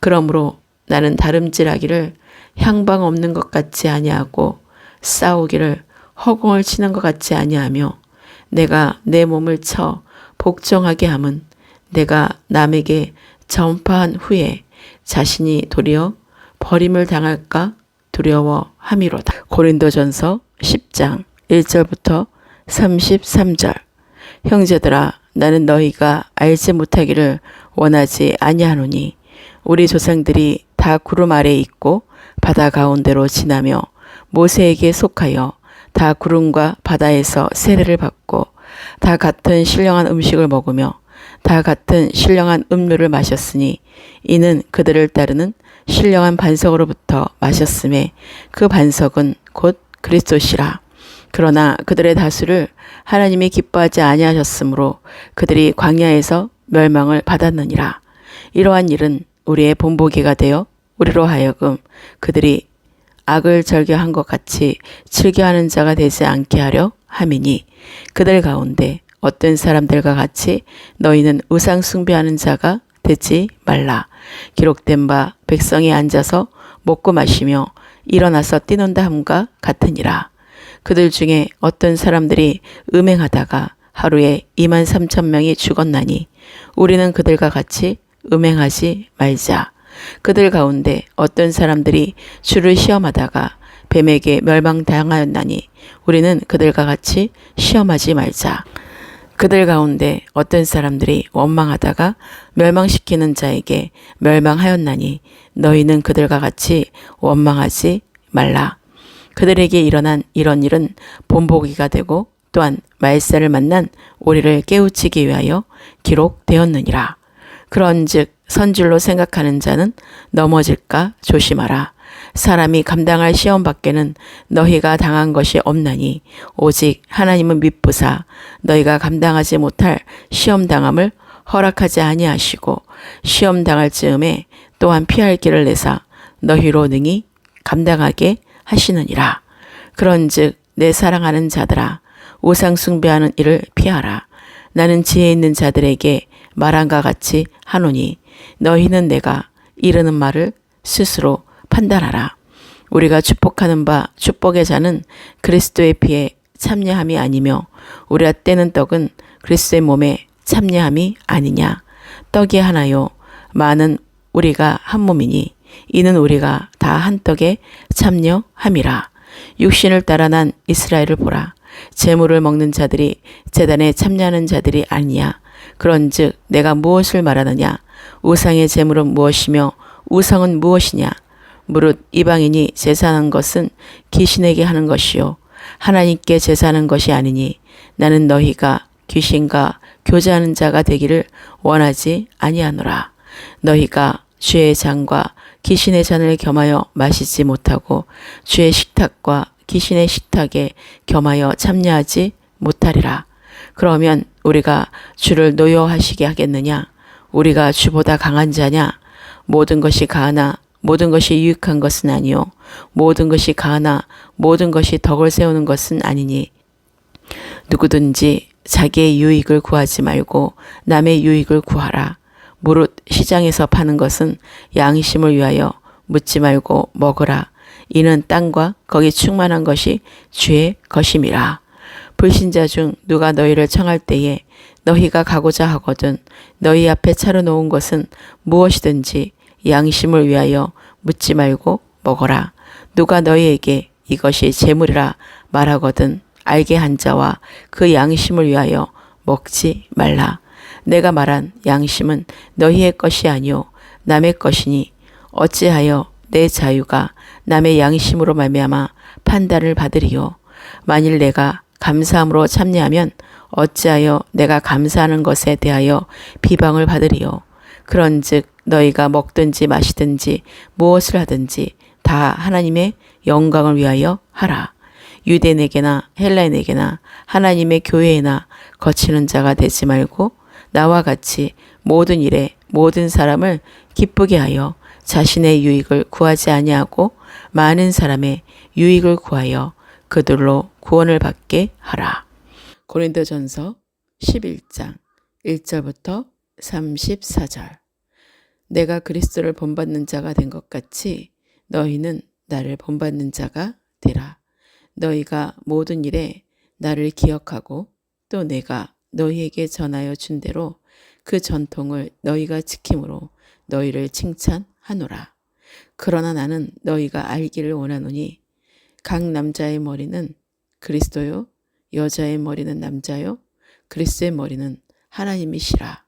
그러므로 나는 다름질하기를 향방 없는 것 같이 아니하고 싸우기를 허공을 치는 것 같이 아니하며 내가 내 몸을 쳐 복종하게 함은 내가 남에게 전파한 후에 자신이 도리어 버림을 당할까 두려워함이로다. 고린도전서 10장 1절부터 33절. 형제들아 나는 너희가 알지 못하기를 원하지 아니하노니 우리 조상들이 다 구름 아래에 있고 바다 가운데로 지나며 모세에게 속하여 다 구름과 바다에서 세례를 받고 다 같은 신령한 음식을 먹으며 다 같은 신령한 음료를 마셨으니 이는 그들을 따르는 신령한 반석으로부터 마셨음에 그 반석은 곧 그리스도시라. 그러나 그들의 다수를 하나님이 기뻐하지 아니하셨으므로 그들이 광야에서 멸망을 받았느니라. 이러한 일은 우리의 본보기가 되어 우리로 하여금 그들이 악을 즐겨한 것 같이 즐겨하는 자가 되지 않게 하려 함이니 그들 가운데 어떤 사람들과 같이 너희는 우상 숭배하는 자가 되지 말라. 기록된 바 백성이 앉아서 먹고 마시며 일어나서 뛰논다 함과 같으니라. 그들 중에 어떤 사람들이 음행하다가 하루에 23,000명이 죽었나니 우리는 그들과 같이 음행하지 말자. 그들 가운데 어떤 사람들이 주를 시험하다가 뱀에게 멸망당하였나니 우리는 그들과 같이 시험하지 말자. 그들 가운데 어떤 사람들이 원망하다가 멸망시키는 자에게 멸망하였나니 너희는 그들과 같이 원망하지 말라. 그들에게 일어난 이런 일은 본보기가 되고 또한 말세를 만난 우리를 깨우치기 위하여 기록되었느니라. 그런즉 선줄로 생각하는 자는 넘어질까 조심하라. 사람이 감당할 시험 밖에는 너희가 당한 것이 없나니 오직 하나님은 미쁘사 너희가 감당하지 못할 시험 당함을 허락하지 아니하시고 시험 당할 즈음에 또한 피할 길을 내사 너희로 능히 감당하게 하시느니라. 그런즉 내 사랑하는 자들아 우상 숭배하는 일을 피하라. 나는 지혜 있는 자들에게 말한과 같이 하노니 너희는 내가 이르는 말을 스스로 판단하라. 우리가 축복하는 바 축복의 자는 그리스도의 피에 참여함이 아니며 우리가 떼는 떡은 그리스도의 몸에 참여함이 아니냐. 떡이 하나요 많은 우리가 한 몸이니 이는 우리가 다 한 떡에 참여함이라. 육신을 따라 난 이스라엘을 보라. 제물을 먹는 자들이 제단에 참여하는 자들이 아니냐. 그런즉 내가 무엇을 말하느냐. 우상의 제물은 무엇이며 우상은 무엇이냐. 무릇 이방인이 제사하는 것은 귀신에게 하는 것이요 하나님께 제사하는 것이 아니니 나는 너희가 귀신과 교제하는 자가 되기를 원하지 아니하노라. 너희가 주의 잔과 귀신의 잔을 겸하여 마시지 못하고 주의 식탁과 귀신의 식탁에 겸하여 참여하지 못하리라. 그러면 우리가 주를 노여하시게 하겠느냐? 우리가 주보다 강한 자냐? 모든 것이 가하나 모든 것이 유익한 것은 아니요 모든 것이 가하나 모든 것이 덕을 세우는 것은 아니니 누구든지 자기의 유익을 구하지 말고 남의 유익을 구하라. 무릇 시장에서 파는 것은 양심을 위하여 묻지 말고 먹으라. 이는 땅과 거기 충만한 것이 주의 것임이라. 불신자 중 누가 너희를 청할 때에 너희가 가고자 하거든 너희 앞에 차려놓은 것은 무엇이든지 양심을 위하여 묻지 말고 먹어라. 누가 너희에게 이것이 재물이라 말하거든 알게 한 자와 그 양심을 위하여 먹지 말라. 내가 말한 양심은 너희의 것이 아니요 남의 것이니 어찌하여 내 자유가 남의 양심으로 말미암아 판단을 받으리요. 만일 내가 감사함으로 참여하면 어찌하여 내가 감사하는 것에 대하여 비방을 받으리요. 그런즉 너희가 먹든지 마시든지 무엇을 하든지 다 하나님의 영광을 위하여 하라. 유대인에게나 헬라인에게나 하나님의 교회에나 거치는 자가 되지 말고 나와 같이 모든 일에 모든 사람을 기쁘게 하여 자신의 유익을 구하지 아니하고 많은 사람의 유익을 구하여 그들로 구원을 받게 하라. 고린도전서 11장 1절부터 34절. 내가 그리스도를 본받는 자가 된 것 같이 너희는 나를 본받는 자가 되라. 너희가 모든 일에 나를 기억하고 또 내가 너희에게 전하여 준 대로 그 전통을 너희가 지킴으로 너희를 칭찬하노라. 그러나 나는 너희가 알기를 원하노니 각 남자의 머리는 그리스도요 여자의 머리는 남자요 그리스도의 머리는 하나님이시라.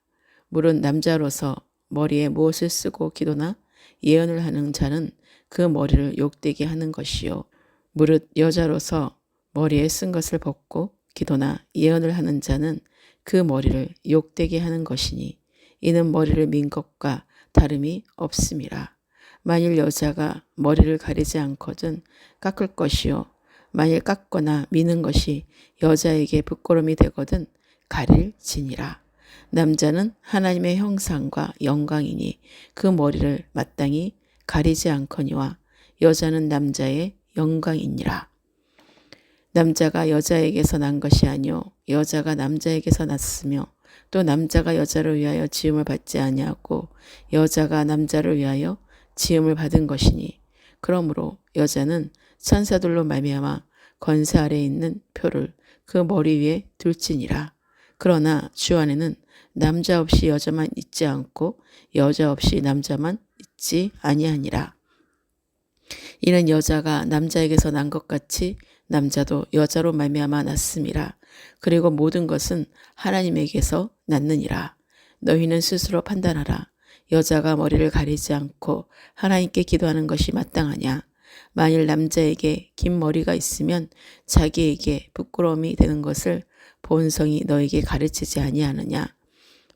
물론 남자로서 머리에 무엇을 쓰고 기도나 예언을 하는 자는 그 머리를 욕되게 하는 것이요 무릇 여자로서 머리에 쓴 것을 벗고 기도나 예언을 하는 자는 그 머리를 욕되게 하는 것이니 이는 머리를 민 것과 다름이 없음이라. 만일 여자가 머리를 가리지 않거든 깎을 것이요 만일 깎거나 미는 것이 여자에게 부끄러움이 되거든 가릴지니라. 남자는 하나님의 형상과 영광이니 그 머리를 마땅히 가리지 않거니와 여자는 남자의 영광이니라. 남자가 여자에게서 난 것이 아니요 여자가 남자에게서 났으며 또 남자가 여자를 위하여 지음을 받지 아니하고 여자가 남자를 위하여 지음을 받은 것이니 그러므로 여자는 천사들로 말미암아 권세 아래에 있는 표를 그 머리 위에 둘지니라. 그러나 주 안에는 남자 없이 여자만 있지 않고 여자 없이 남자만 있지 아니하니라. 이는 여자가 남자에게서 난 것 같이 남자도 여자로 말미암아 났음이라. 그리고 모든 것은 하나님에게서 났느니라. 너희는 스스로 판단하라. 여자가 머리를 가리지 않고 하나님께 기도하는 것이 마땅하냐. 만일 남자에게 긴 머리가 있으면 자기에게 부끄러움이 되는 것을 본성이 너에게 가르치지 아니하느냐.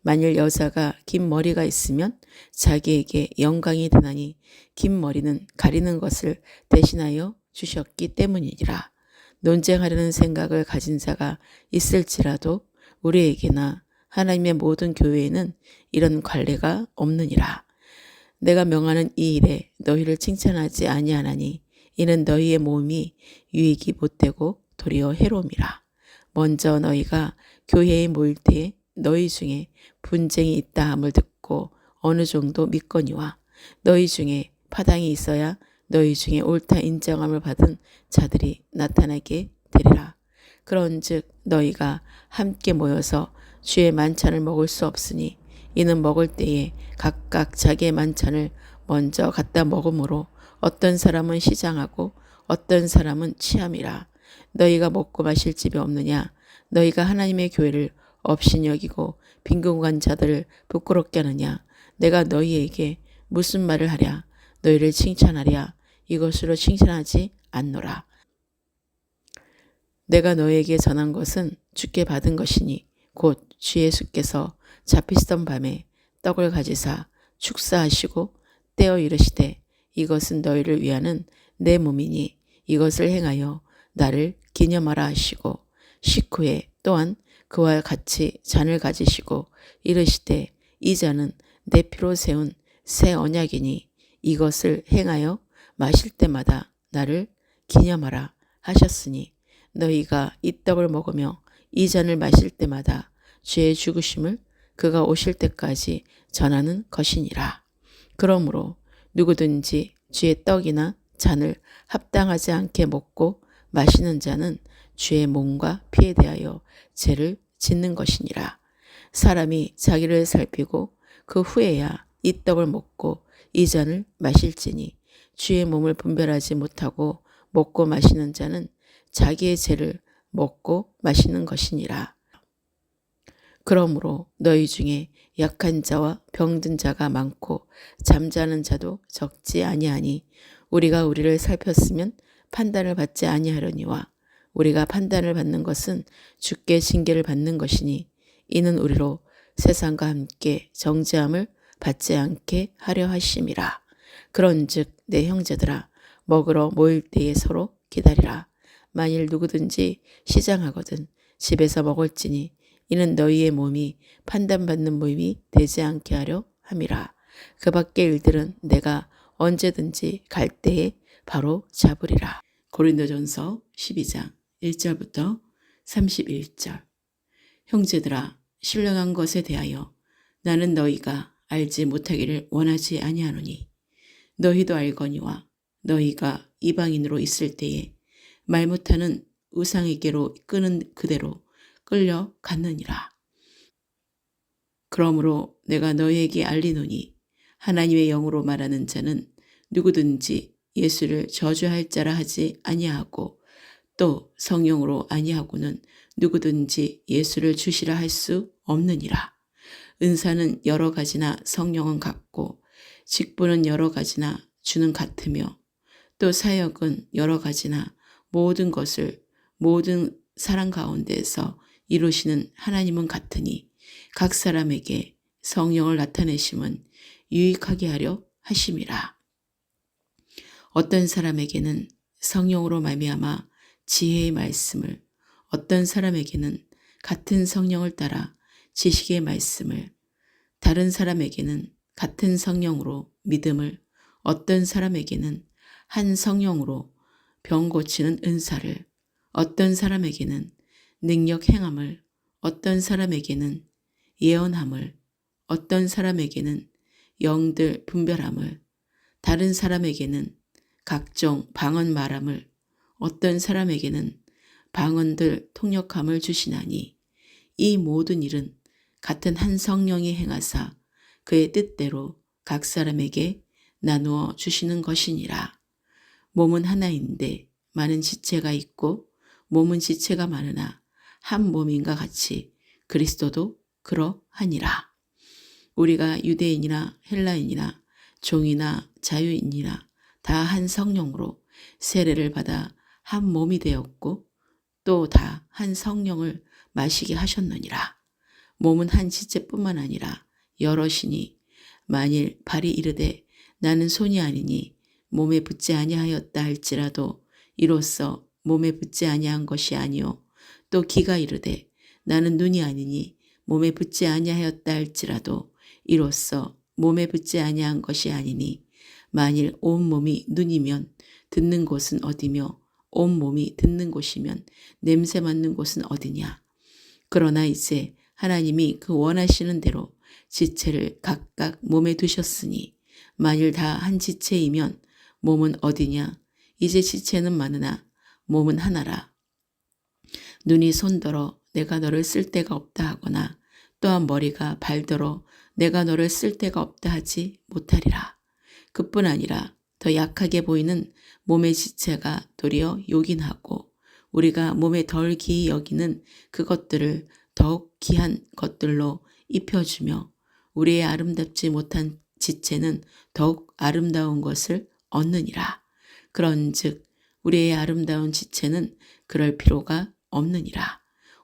만일 여자가 긴 머리가 있으면 자기에게 영광이 되나니 긴 머리는 가리는 것을 대신하여 주셨기 때문이니라. 논쟁하려는 생각을 가진 자가 있을지라도 우리에게나 하나님의 모든 교회에는 이런 관례가 없느니라. 내가 명하는 이 일에 너희를 칭찬하지 아니하나니 이는 너희의 몸이 유익이 못되고 도리어 해로움이라. 먼저 너희가 교회에 모일 때에 너희 중에 분쟁이 있다 함을 듣고 어느 정도 믿거니와 너희 중에 파당이 있어야 너희 중에 옳다 인정함을 받은 자들이 나타나게 되리라. 그런즉 너희가 함께 모여서 주의 만찬을 먹을 수 없으니 이는 먹을 때에 각각 자기의 만찬을 먼저 갖다 먹으므로 어떤 사람은 시장하고 어떤 사람은 취함이라. 너희가 먹고 마실 집이 없느냐? 너희가 하나님의 교회를 업신 여기고 빈곤한 자들을 부끄럽게 하느냐? 내가 너희에게 무슨 말을 하랴? 너희를 칭찬하랴? 이것으로 칭찬하지 않노라. 내가 너희에게 전한 것은 주께 받은 것이니 곧 주 예수께서 잡히시던 밤에 떡을 가지사 축사하시고 떼어 이르시되 이것은 너희를 위하는 내 몸이니 이것을 행하여 나를 기념하라 하시고 식후에 또한 그와 같이 잔을 가지시고 이르시되 이 잔은 내 피로 세운 새 언약이니 이것을 행하여 마실 때마다 나를 기념하라 하셨으니 너희가 이 떡을 먹으며 이 잔을 마실 때마다 주의 죽으심을 그가 오실 때까지 전하는 것이니라. 그러므로 누구든지 주의 떡이나 잔을 합당하지 않게 먹고 마시는 자는 주의 몸과 피에 대하여 죄를 짓는 것이니라. 사람이 자기를 살피고 그 후에야 이 떡을 먹고 이 잔을 마실지니 주의 몸을 분별하지 못하고 먹고 마시는 자는 자기의 죄를 먹고 마시는 것이니라. 그러므로 너희 중에 약한 자와 병든 자가 많고 잠자는 자도 적지 아니하니 우리가 우리를 살폈으면 판단을 받지 아니하려니와 우리가 판단을 받는 것은 주께 징계를 받는 것이니 이는 우리로 세상과 함께 정죄함을 받지 않게 하려 하심이라. 그런즉 내 형제들아 먹으러 모일 때에 서로 기다리라. 만일 누구든지 시장하거든 집에서 먹을지니 이는 너희의 몸이 판단받는 몸이 되지 않게 하려 함이라. 그 밖의 일들은 내가 언제든지 갈 때에 바로 잡으리라. 고린도전서 12장 1절부터 31절. 형제들아 신령한 것에 대하여 나는 너희가 알지 못하기를 원하지 아니하노니 너희도 알거니와 너희가 이방인으로 있을 때에 말 못하는 우상에게로 끄는 그대로 끌려갔느니라. 그러므로 내가 너희에게 알리노니 하나님의 영으로 말하는 자는 누구든지 예수를 저주할 자라 하지 아니하고 또 성령으로 아니하고는 누구든지 예수를 주시라 할 수 없느니라. 은사는 여러 가지나 성령은 같고 직분은 여러 가지나 주는 같으며 또 사역은 여러 가지나 모든 것을 모든 사람 가운데에서 이루시는 하나님은 같으니 각 사람에게 성령을 나타내심은 유익하게 하려 하심이라. 어떤 사람에게는 성령으로 말미암아 지혜의 말씀을, 어떤 사람에게는 같은 성령을 따라 지식의 말씀을, 다른 사람에게는 같은 성령으로 믿음을, 어떤 사람에게는 한 성령으로 병 고치는 은사를, 어떤 사람에게는 능력 행함을, 어떤 사람에게는 예언함을, 어떤 사람에게는 영들 분별함을, 다른 사람에게는 각종 방언 말함을, 어떤 사람에게는 방언들 통역함을 주시나니 이 모든 일은 같은 한 성령이 행하사 그의 뜻대로 각 사람에게 나누어 주시는 것이니라. 몸은 하나인데 많은 지체가 있고 몸은 지체가 많으나 한 몸인가 같이 그리스도도 그러하니라. 우리가 유대인이나 헬라인이나 종이나 자유인이나 다 한 성령으로 세례를 받아 한 몸이 되었고 또 다 한 성령을 마시게 하셨느니라. 몸은 한 지체뿐만 아니라 여럿이니 만일 발이 이르되 나는 손이 아니니 몸에 붙지 아니하였다 할지라도 이로써 몸에 붙지 아니한 것이 아니요 또 귀가 이르되 나는 눈이 아니니 몸에 붙지 아니하였다 할지라도 이로써 몸에 붙지 아니한 것이 아니니 만일 온 몸이 눈이면 듣는 곳은 어디며 온 몸이 듣는 곳이면 냄새 맡는 곳은 어디냐. 그러나 이제 하나님이 그 원하시는 대로 지체를 각각 몸에 두셨으니 만일 다 한 지체이면 몸은 어디냐. 이제 지체는 많으나 몸은 하나라. 눈이 손더러 내가 너를 쓸 데가 없다 하거나 또한 머리가 발더러 내가 너를 쓸 데가 없다 하지 못하리라. 그뿐 아니라 더 약하게 보이는 몸의 지체가 도리어 요긴하고 우리가 몸에 덜 기이 여기는 그것들을 더욱 귀한 것들로 입혀주며 우리의 아름답지 못한 지체는 더욱 아름다운 것을 얻느니라. 그런즉 우리의 아름다운 지체는 그럴 필요가 없느니라.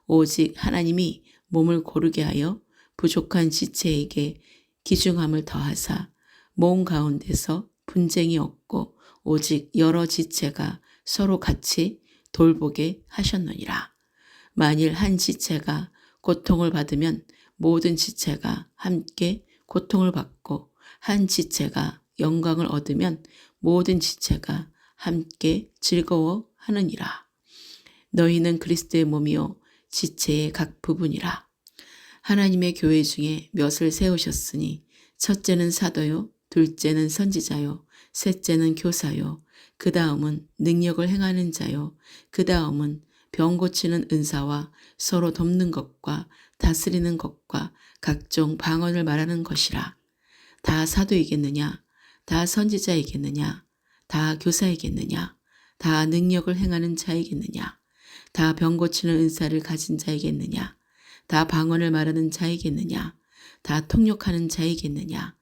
오직 하나님이 몸을 고르게 하여 부족한 지체에게 기중함을 더하사 몸 가운데서 분쟁이 없고 오직 여러 지체가 서로 같이 돌보게 하셨느니라. 만일 한 지체가 고통을 받으면 모든 지체가 함께 고통을 받고 한 지체가 영광을 얻으면 모든 지체가 함께 즐거워하느니라. 너희는 그리스도의 몸이요 지체의 각 부분이라. 하나님의 교회 중에 몇을 세우셨으니 첫째는 사도요 둘째는 선지자요 셋째는 교사요 그 다음은 능력을 행하는 자요 그 다음은 병 고치는 은사와 서로 돕는 것과 다스리는 것과 각종 방언을 말하는 것이라. 다 사도이겠느냐? 다 선지자이겠느냐? 다 교사이겠느냐? 다 능력을 행하는 자이겠느냐? 다 병 고치는 은사를 가진 자이겠느냐? 다 방언을 말하는 자이겠느냐? 다 통역하는 자이겠느냐?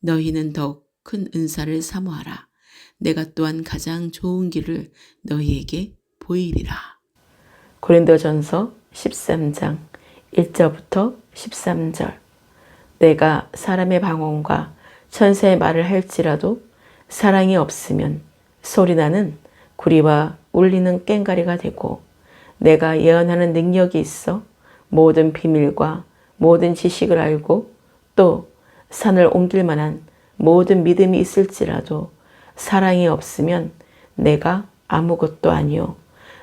너희는 더욱 큰 은사를 사모하라. 내가 또한 가장 좋은 길을 너희에게 보이리라. 고린도전서 13장 1절부터 13절. 내가 사람의 방언과 천사의 말을 할지라도 사랑이 없으면 소리나는 구리와 울리는 꽹과리가 되고 내가 예언하는 능력이 있어 모든 비밀과 모든 지식을 알고 또 산을 옮길 만한 모든 믿음이 있을지라도 사랑이 없으면 내가 아무것도 아니요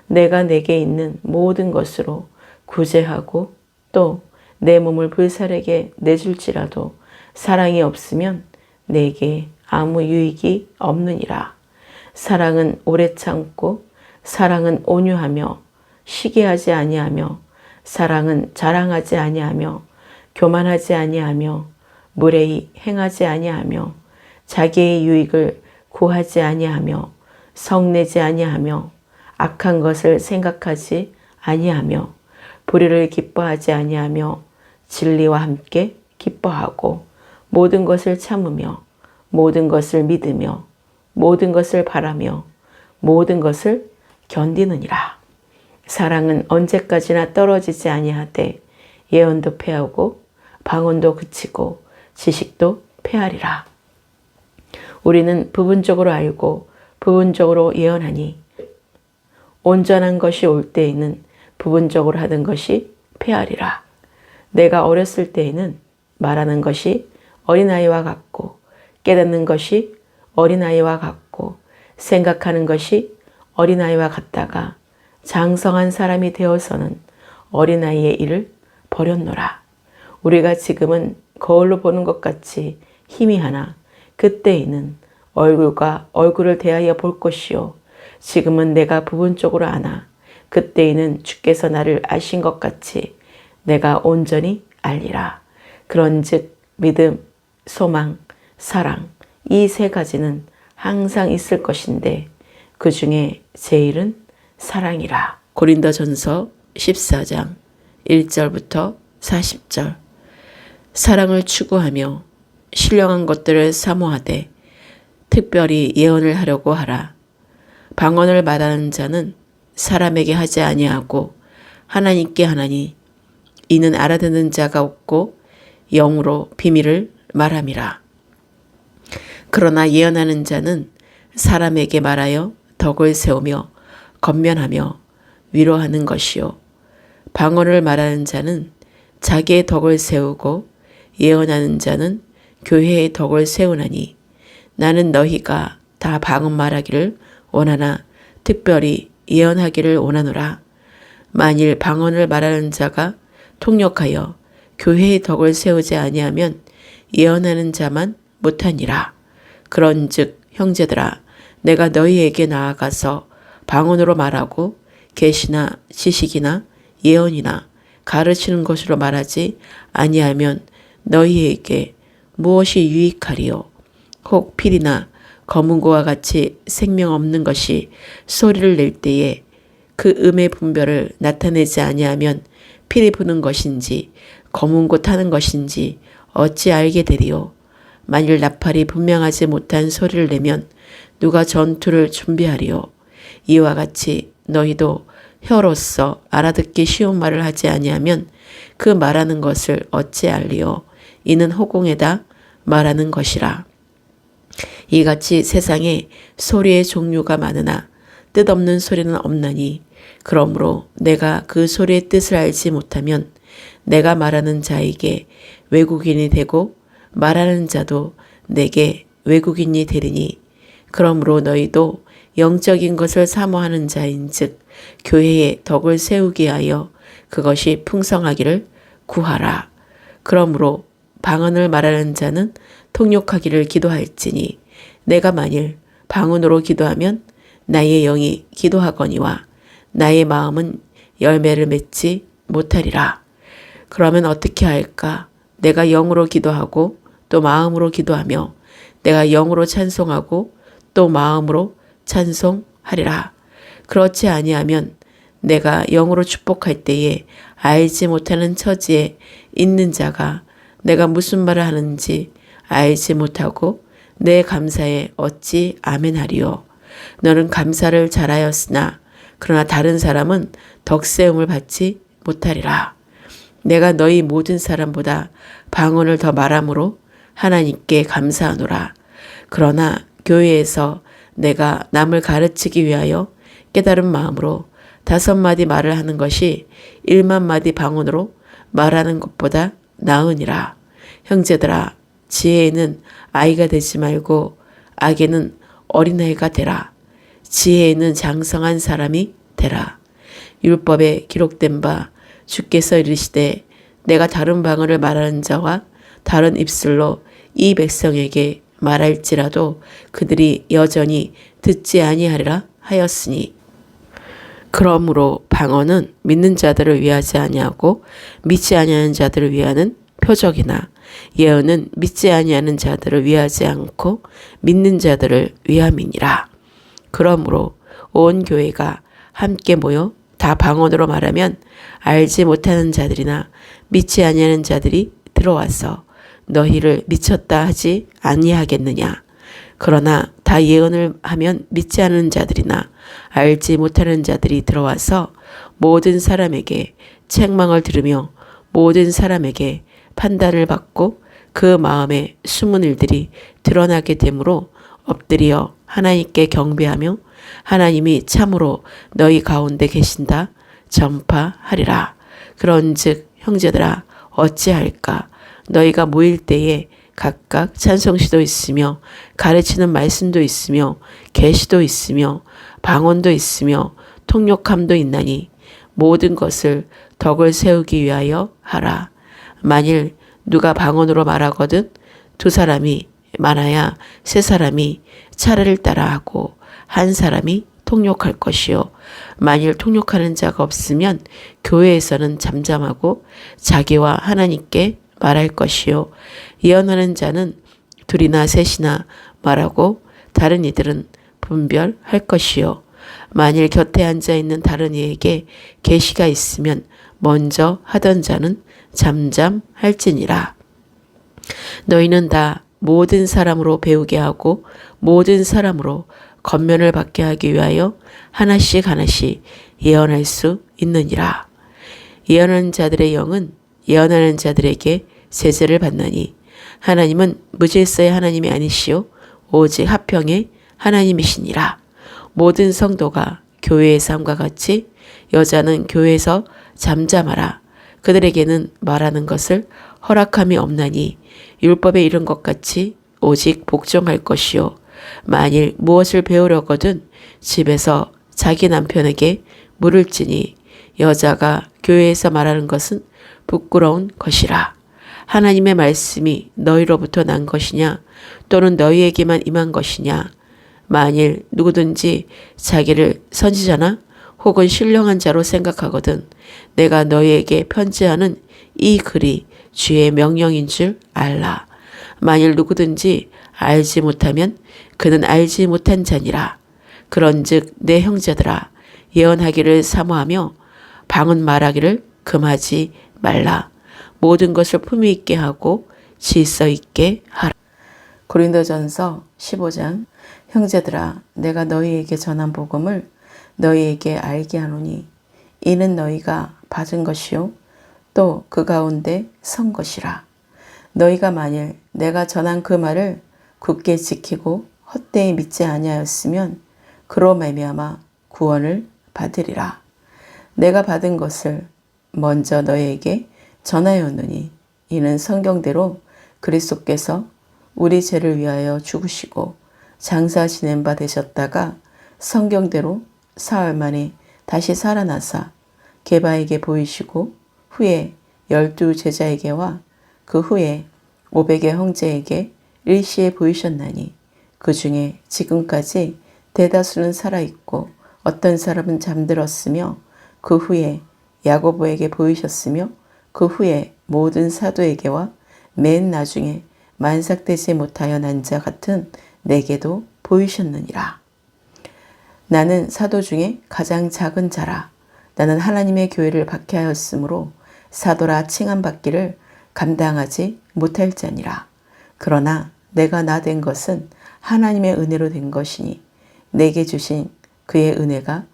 내가 내게 있는 모든 것으로 구제하고 또 내 몸을 불사르게 내줄지라도 사랑이 없으면 내게 아무 유익이 없느니라. 사랑은 오래 참고 사랑은 온유하며 시기하지 아니하며 사랑은 자랑하지 아니하며 교만하지 아니하며 무례히 행하지 아니하며 자기의 유익을 구하지 아니하며 성내지 아니하며 악한 것을 생각하지 아니하며 불의를 기뻐하지 아니하며 진리와 함께 기뻐하고 모든 것을 참으며 모든 것을 믿으며 모든 것을 바라며 모든 것을 견디느니라. 사랑은 언제까지나 떨어지지 아니하되 예언도 패하고 방언도 그치고 지식도 패하리라. 우리는 부분적으로 알고 부분적으로 예언하니 온전한 것이 올 때에는 부분적으로 하던 것이 패하리라. 내가 어렸을 때에는 말하는 것이 어린아이와 같고 깨닫는 것이 어린아이와 같고 생각하는 것이 어린아이와 같다가 장성한 사람이 되어서는 어린아이의 일을 버렸노라. 우리가 지금은 거울로 보는 것 같이 희미하나 그때에는 얼굴과 얼굴을 대하여 볼 것이요 지금은 내가 부분적으로 아나 그때에는 주께서 나를 아신 것 같이 내가 온전히 알리라. 그런즉 믿음, 소망, 사랑 이 세 가지는 항상 있을 것인데 그 중에 제일은 사랑이라. 고린도전서 14장 1절부터 40절. 사랑을 추구하며 신령한 것들을 사모하되 특별히 예언을 하려고 하라. 방언을 말하는 자는 사람에게 하지 아니하고 하나님께 하나니 이는 알아듣는 자가 없고 영으로 비밀을 말함이라. 그러나 예언하는 자는 사람에게 말하여 덕을 세우며 건면하며 위로하는 것이요. 방언을 말하는 자는 자기의 덕을 세우고 예언하는 자는 교회의 덕을 세우나니 나는 너희가 다 방언 말하기를 원하나 특별히 예언하기를 원하노라. 만일 방언을 말하는 자가 통역하여 교회의 덕을 세우지 아니하면 예언하는 자만 못하니라. 그런즉 형제들아 내가 너희에게 나아가서 방언으로 말하고 계시나 지식이나 예언이나 가르치는 것으로 말하지 아니하면 너희에게 무엇이 유익하리요. 혹 필이나 검은고와 같이 생명 없는 것이 소리를 낼 때에 그 음의 분별을 나타내지 아니하면 필이 부는 것인지 검은고 타는 것인지 어찌 알게 되리요. 만일 나팔이 분명하지 못한 소리를 내면 누가 전투를 준비하리요. 이와 같이 너희도 혀로서 알아듣기 쉬운 말을 하지 아니하면 그 말하는 것을 어찌 알리요. 이는 호공에다 말하는 것이라. 이같이 세상에 소리의 종류가 많으나 뜻없는 소리는 없나니 그러므로 내가 그 소리의 뜻을 알지 못하면 내가 말하는 자에게 외국인이 되고 말하는 자도 내게 외국인이 되리니 그러므로 너희도 영적인 것을 사모하는 자인즉 교회의 덕을 세우기 하여 그것이 풍성하기를 구하라. 그러므로 방언을 말하는 자는 통역하기를 기도할지니 내가 만일 방언으로 기도하면 나의 영이 기도하거니와 나의 마음은 열매를 맺지 못하리라. 그러면 어떻게 할까? 내가 영으로 기도하고 또 마음으로 기도하며 내가 영으로 찬송하고 또 마음으로 찬송하리라. 그렇지 아니하면 내가 영으로 축복할 때에 알지 못하는 처지에 있는 자가 내가 무슨 말을 하는지 알지 못하고 내 감사에 어찌 아멘하리요. 너는 감사를 잘하였으나 그러나 다른 사람은 덕세움을 받지 못하리라. 내가 너희 모든 사람보다 방언을 더 말함으로 하나님께 감사하노라. 그러나 교회에서 내가 남을 가르치기 위하여 깨달은 마음으로 5마디 말을 하는 것이 1만마디 방언으로 말하는 것보다 나으니라. 형제들아 지혜에는 아이가 되지 말고 악에는 어린아이가 되라. 지혜에는 장성한 사람이 되라. 율법에 기록된 바 주께서 이르시되 내가 다른 방언을 말하는 자와 다른 입술로 이 백성에게 말할지라도 그들이 여전히 듣지 아니하리라 하였으니 그러므로 방언은 믿는 자들을 위하지 아니하고 믿지 아니하는 자들을 위하는 표적이나 예언은 믿지 아니하는 자들을 위하지 않고 믿는 자들을 위함이니라. 그러므로 온 교회가 함께 모여 다 방언으로 말하면 알지 못하는 자들이나 믿지 아니하는 자들이 들어와서 너희를 미쳤다 하지 아니하겠느냐. 그러나 다 예언을 하면 믿지 않는 자들이나 알지 못하는 자들이 들어와서 모든 사람에게 책망을 들으며 모든 사람에게 판단을 받고 그 마음에 숨은 일들이 드러나게 되므로 엎드려 하나님께 경배하며 하나님이 참으로 너희 가운데 계신다 전파하리라. 그런즉 형제들아 어찌할까? 너희가 모일 때에 각각 찬송시도 있으며 가르치는 말씀도 있으며 계시도 있으며 방언도 있으며 통역함도 있나니 모든 것을 덕을 세우기 위하여 하라. 만일 누가 방언으로 말하거든 2사람이 많아야 3사람이 차례를 따라 하고 1사람이 통역할 것이요. 만일 통역하는 자가 없으면 교회에서는 잠잠하고 자기와 하나님께 말할 것이요. 예언하는 자는 2이나 3이나 말하고 다른 이들은 분별할 것이요. 만일 곁에 앉아있는 다른 이에게 계시가 있으면 먼저 하던 자는 잠잠할지니라. 너희는 다 모든 사람으로 배우게 하고 모든 사람으로 권면을 받게 하기 위하여 하나씩 예언할 수 있느니라. 예언하는 자들의 영은 예언하는 자들에게 세례를 받나니 하나님은 무질서의 하나님이 아니시오 오직 화평의 하나님이시니라. 모든 성도가 교회의 삶과 같이 여자는 교회에서 잠잠하라. 그들에게는 말하는 것을 허락함이 없나니 율법에 이른 것 같이 오직 복종할 것이요. 만일 무엇을 배우려거든 집에서 자기 남편에게 물을지니 여자가 교회에서 말하는 것은 부끄러운 것이라. 하나님의 말씀이 너희로부터 난 것이냐 또는 너희에게만 임한 것이냐. 만일 누구든지 자기를 선지자나 혹은 신령한 자로 생각하거든 내가 너희에게 편지하는 이 글이 주의 명령인 줄 알라. 만일 누구든지 알지 못하면 그는 알지 못한 자니라. 그런즉 내 형제들아 예언하기를 사모하며 방언 말하기를 금하지 말라. 모든 것을 품위 있게 하고 질서 있게 하라. 고린도전서 15장 형제들아 내가 너희에게 전한 복음을 너희에게 알게 하노니 이는 너희가 받은 것이요 또 그 가운데 선 것이라. 너희가 만일 내가 전한 그 말을 굳게 지키고 헛되이 믿지 아니하였으면 그로 말미암아 구원을 받으리라. 내가 받은 것을 먼저 너희에게 전하였노니 이는 성경대로 그리스도께서 우리 죄를 위하여 죽으시고 장사 지낸 바 되셨다가 성경대로 사흘 만에 다시 살아나사 게바에게 보이시고 후에 12 제자에게와 그 후에 500의 형제에게 일시에 보이셨나니 그 중에 지금까지 대다수는 살아있고 어떤 사람은 잠들었으며 그 후에 야고보에게 보이셨으며 그 후에 모든 사도에게와 맨 나중에 만삭되지 못하여 난 자 같은 내게도 보이셨느니라. 나는 사도 중에 가장 작은 자라. 나는 하나님의 교회를 박해하였으므로 사도라 칭함받기를 감당하지 못할 자니라. 그러나 내가 나 된 것은 하나님의 은혜로 된 것이니 내게 주신 그의 은혜가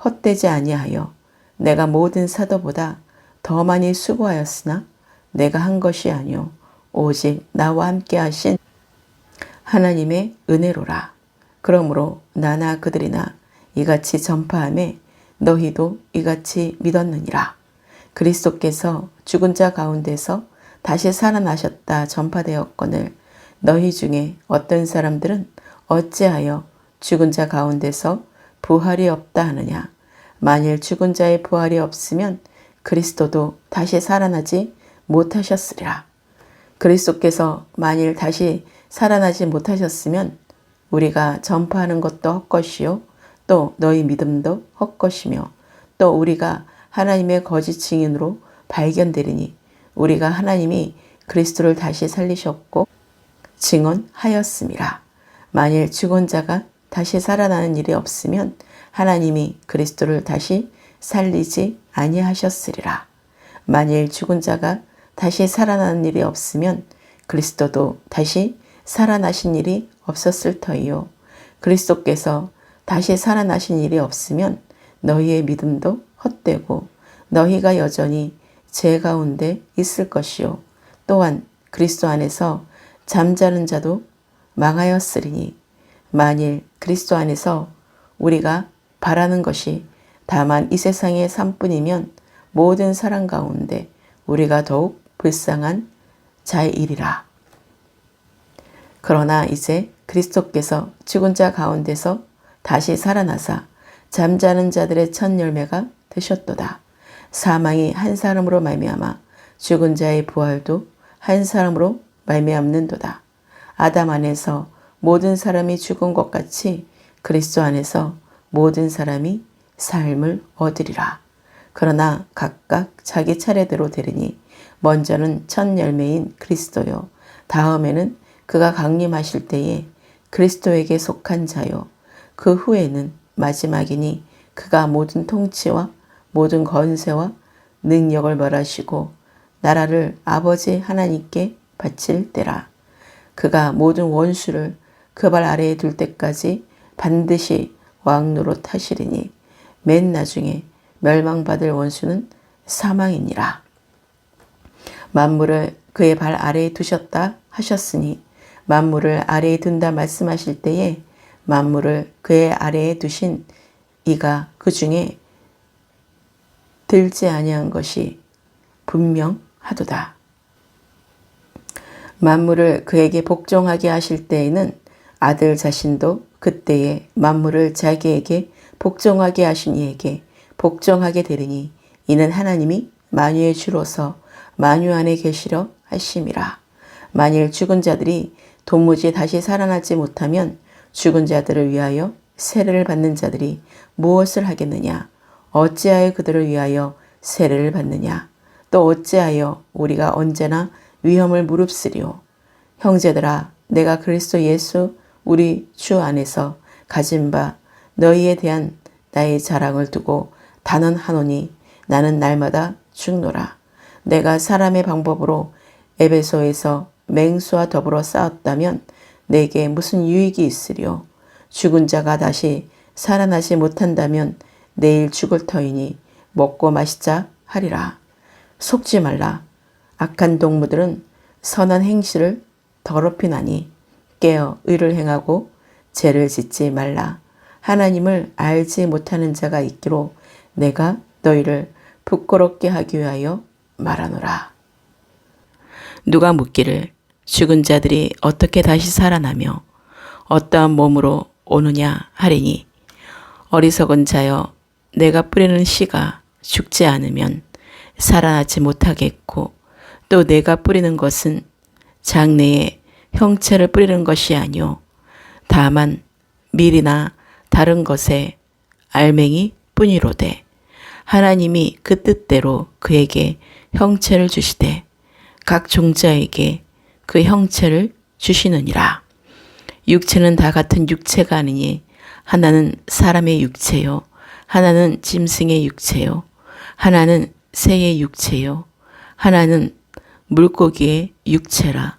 헛되지 아니하여 내가 모든 사도보다 더 많이 수고하였으나 내가 한 것이 아니요 오직 나와 함께 하신 하나님의 은혜로라. 그러므로 나나 그들이나 이같이 전파하매 너희도 이같이 믿었느니라. 그리스도께서 죽은 자 가운데서 다시 살아나셨다 전파되었거늘 너희 중에 어떤 사람들은 어찌하여 죽은 자 가운데서 부활이 없다 하느냐. 만일 죽은 자의 부활이 없으면 그리스도도 다시 살아나지 못하셨으리라. 그리스도께서 만일 다시 살아나지 못하셨으면 우리가 전파하는 것도 헛것이요 또 너희 믿음도 헛것이며 또 우리가 하나님의 거짓 증인으로 발견되리니 우리가 하나님이 그리스도를 다시 살리셨고 증언하였음이라. 만일 죽은 자가 다시 살아나는 일이 없으면 하나님이 그리스도를 다시 살리지 아니하셨으리라. 만일 죽은 자가 다시 살아나는 일이 없으면 그리스도도 다시 살아나신 일이 없었을 터이요. 그리스도께서 다시 살아나신 일이 없으면 너희의 믿음도 헛되고 너희가 여전히 죄 가운데 있을 것이요. 또한 그리스도 안에서 잠자는 자도 망하였으리니 만일 그리스도 안에서 우리가 바라는 것이 다만 이 세상의 삶뿐이면 모든 사람 가운데 우리가 더욱 불쌍한 자일이라. 그러나 이제 그리스도께서 죽은 자 가운데서 다시 살아나사 잠자는 자들의 첫 열매가 되셨도다. 사망이 한 사람으로 말미암아 죽은 자의 부활도 한 사람으로 말미암는도다. 아담 안에서 모든 사람이 죽은 것 같이 그리스도 안에서 모든 사람이 삶을 얻으리라. 그러나 각각 자기 차례대로 되리니 먼저는 첫 열매인 그리스도요 다음에는 그가 강림하실 때에 그리스도에게 속한 자요 그 후에는 마지막이니 그가 모든 통치와 모든 권세와 능력을 멸하시고 나라를 아버지 하나님께 바칠 때라. 그가 모든 원수를 그 발 아래에 둘 때까지 반드시 왕노로 타시리니 맨 나중에 멸망받을 원수는 사망이니라. 만물을 그의 발 아래에 두셨다 하셨으니 만물을 아래에 둔다 말씀하실 때에 만물을 그의 아래에 두신 이가 그 중에 들지 아니한 것이 분명하도다. 만물을 그에게 복종하게 하실 때에는 아들 자신도 그때에 만물을 자기에게 복종하게 하신 이에게 복종하게 되리니 이는 하나님이 만유의 주로서 만유 안에 계시려 하심이라. 만일 죽은 자들이 도무지 다시 살아나지 못하면 죽은 자들을 위하여 세례를 받는 자들이 무엇을 하겠느냐? 어찌하여 그들을 위하여 세례를 받느냐? 또 어찌하여 우리가 언제나 위험을 무릅쓰리오? 형제들아, 내가 그리스도 예수 우리 주 안에서 가진 바 너희에 대한 나의 자랑을 두고 단언하노니 나는 날마다 죽노라. 내가 사람의 방법으로 에베소에서 맹수와 더불어 싸웠다면 내게 무슨 유익이 있으리요? 죽은 자가 다시 살아나지 못한다면 내일 죽을 터이니 먹고 마시자 하리라. 속지 말라. 악한 동무들은 선한 행실을 더럽히나니 깨어 의를 행하고 죄를 짓지 말라. 하나님을 알지 못하는 자가 있기로 내가 너희를 부끄럽게 하기 위하여 말하노라. 누가 묻기를 죽은 자들이 어떻게 다시 살아나며 어떠한 몸으로 오느냐 하리니 어리석은 자여 내가 뿌리는 씨가 죽지 않으면 살아나지 못하겠고 또 내가 뿌리는 것은 장래에 형체를 뿌리는 것이 아니오 다만 밀이나 다른 것에 알맹이 뿐이로되 하나님이 그 뜻대로 그에게 형체를 주시되 각 종자에게 그 형체를 주시느니라. 육체는 다 같은 육체가 아니니 하나는 사람의 육체요 하나는 짐승의 육체요 하나는 새의 육체요 하나는 물고기의 육체라.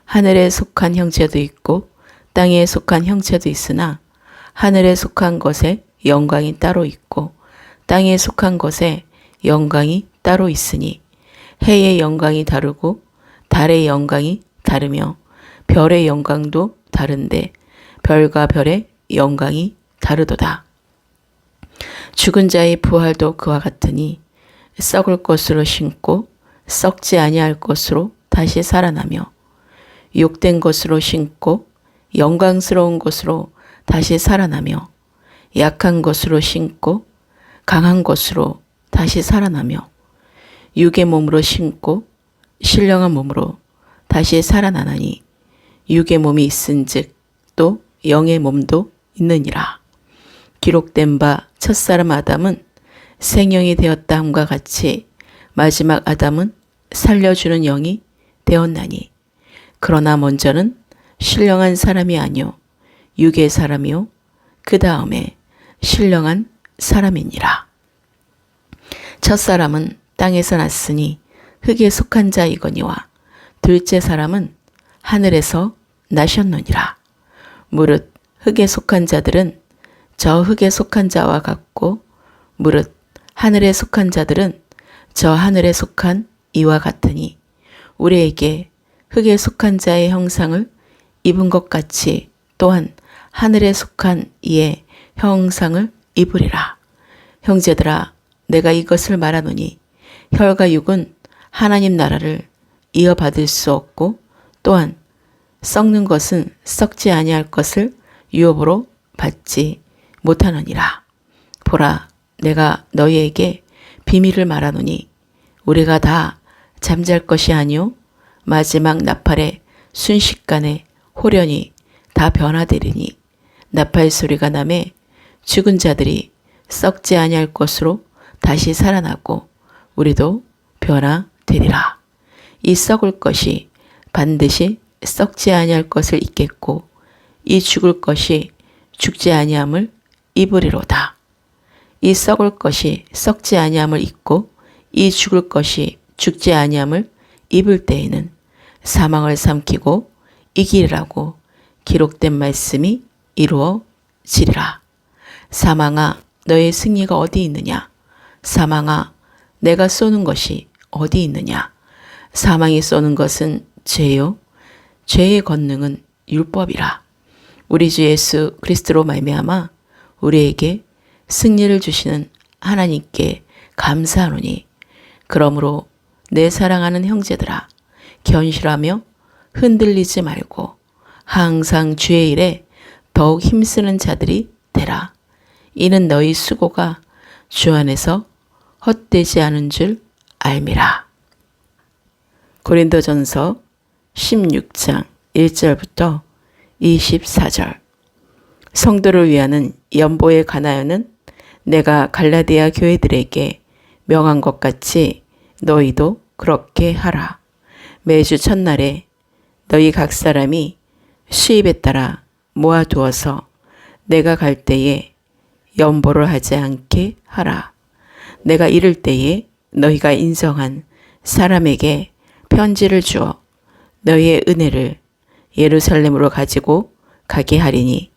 하늘에 속한 형체도 있고 땅에 속한 형체도 있으나 하늘에 속한 것에 영광이 따로 있고 땅에 속한 것에 영광이 따로 있으니 해의 영광이 다르고 달의 영광이 다르며 별의 영광도 다른데 별과 별의 영광이 다르도다. 죽은 자의 부활도 그와 같으니 썩을 것으로 심고 썩지 아니할 것으로 다시 살아나며 욕된 것으로 심고 영광스러운 것으로 다시 살아나며 약한 것으로 심고 강한 것으로 다시 살아나며 육의 몸으로 심고 신령한 몸으로 다시 살아나나니 육의 몸이 있은즉 또 영의 몸도 있느니라. 기록된 바 첫사람 아담은 생명이 되었다 함과 같이 마지막 아담은 살려주는 영이 되었나니 그러나 먼저는 신령한 사람이 아니요 육의 사람이요 그 다음에 신령한 사람이니라. 첫사람은 땅에서 났으니 흙에 속한 자이거니와 둘째 사람은 하늘에서 나셨느니라. 무릇 흙에 속한 자들은 저 흙에 속한 자와 같고 무릇 하늘에 속한 자들은 저 하늘에 속한 이와 같으니 우리에게 흙에 속한 자의 형상을 입은 것 같이 또한 하늘에 속한 이의 형상을 입으리라. 형제들아, 내가 이것을 말하노니 혈과 육은 하나님 나라를 이어받을 수 없고 또한 썩는 것은 썩지 아니할 것을 유업으로 받지 못하느니라. 보라, 내가 너희에게 비밀을 말하노니 우리가 다 잠잘 것이 아니요 마지막 나팔의 순식간에 호련히 다 변화되리니 나팔 소리가 나매 죽은 자들이 썩지 아니할 것으로 다시 살아나고 우리도 변화되리라. 이 썩을 것이 반드시 썩지 아니할 것을 입겠고 이 죽을 것이 죽지 아니함을 입으리로다. 이 썩을 것이 썩지 아니함을 입고 이 죽을 것이 죽지 아니함을 입을 때에는 사망을 삼키고 이기리라고 기록된 말씀이 이루어지리라. 사망아, 너의 승리가 어디 있느냐? 사망아, 내가 쏘는 것이 어디 있느냐? 사망이 쏘는 것은 죄요. 죄의 권능은 율법이라. 우리 주 예수 그리스도로 말미암아 우리에게 승리를 주시는 하나님께 감사하노니, 그러므로 내 사랑하는 형제들아, 견실하며 흔들리지 말고 항상 주의 일에 더욱 힘쓰는 자들이 되라. 이는 너희 수고가 주 안에서 헛되지 않은 줄 알미라. 고린도전서 16장 1절부터 24절. 성도를 위하는 연보에 관하여는 내가 갈라디아 교회들에게 명한 것 같이 너희도 그렇게 하라. 매주 첫날에 너희 각 사람이 수입에 따라 모아두어서 내가 갈 때에 연보를 하지 않게 하라. 내가 이를 때에 너희가 인정한 사람에게 편지를 주어 너희의 은혜를 예루살렘으로 가지고 가게 하리니,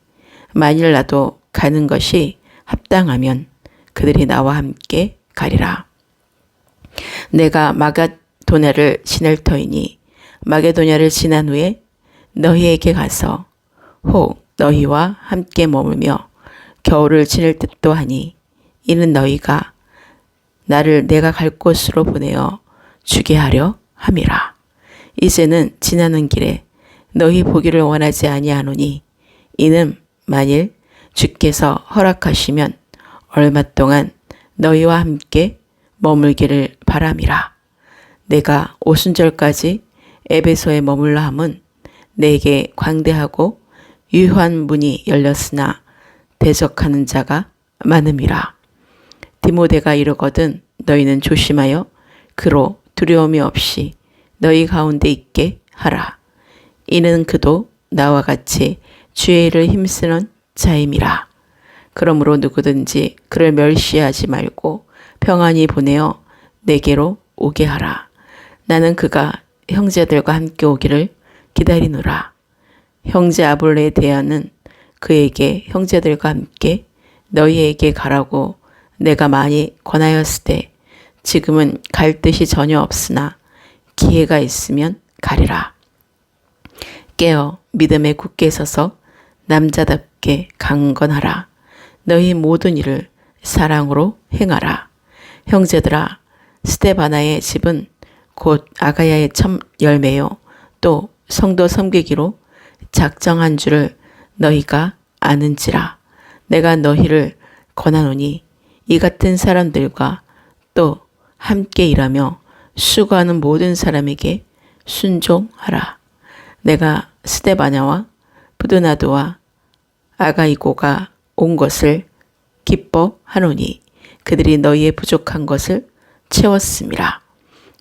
만일 나도 가는 것이 합당하면 그들이 나와 함께 가리라. 내가 마게도냐를 지낼 터이니 마게도냐를 지난 후에 너희에게 가서 혹 너희와 함께 머물며 겨울을 지낼 듯도 하니, 이는 너희가 나를 내가 갈 곳으로 보내어 주게 하려 함이라. 이제는 지나는 길에 너희 보기를 원하지 아니하노니, 이는 만일 주께서 허락하시면 얼마 동안 너희와 함께 머물기를 바람이라. 내가 오순절까지 에베소에 머물러 함은 내게 광대하고 유효한 문이 열렸으나 대적하는 자가 많음이라. 디모데가 이르거든 너희는 조심하여 그로 두려움이 없이 너희 가운데 있게 하라. 이는 그도 나와 같이 주의 일을 힘쓰는 자임이라. 그러므로 누구든지 그를 멸시하지 말고 평안히 보내어 내게로 오게 하라. 나는 그가 형제들과 함께 오기를 기다리노라. 형제 아볼레에 대하는 그에게 형제들과 함께 너희에게 가라고 내가 많이 권하였으되 지금은 갈 뜻이 전혀 없으나 기회가 있으면 가리라. 깨어 믿음에 굳게 서서 남자답게 강건하라. 너희 모든 일을 사랑으로 행하라. 형제들아, 스데바나의 집은 곧 아가야의 첫 열매요 또 성도 섬기기로 작정한 줄을 너희가 아는지라. 내가 너희를 권하노니 이 같은 사람들과 또 함께 일하며 수고하는 모든 사람에게 순종하라. 내가 스데바냐와 부드나도와 아가이고가 온 것을 기뻐하노니 그들이 너희의 부족한 것을 채웠음이라.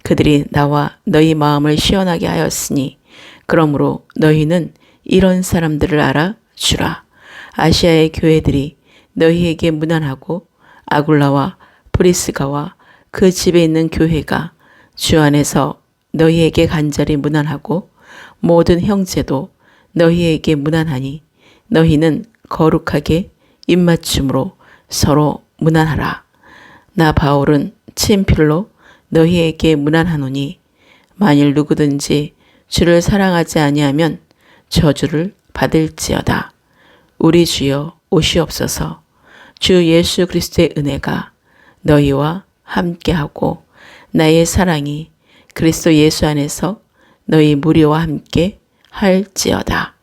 그들이 나와 너희 마음을 시원하게 하였으니 그러므로 너희는 이런 사람들을 알아주라. 아시아의 교회들이 너희에게 무난하고 아굴라와 브리스가와 그 집에 있는 교회가 주 안에서 너희에게 간절히 무난하고 모든 형제도 너희에게 무난하니 너희는 거룩하게 입맞춤으로 서로 무난하라. 나 바울은 친필로 너희에게 무난하노니 만일 누구든지 주를 사랑하지 아니하면 저주를 받을지어다. 우리 주여 오시옵소서. 주 예수 그리스도의 은혜가 너희와 함께하고 나의 사랑이 그리스도 예수 안에서 너희 무리와 함께 할지어다.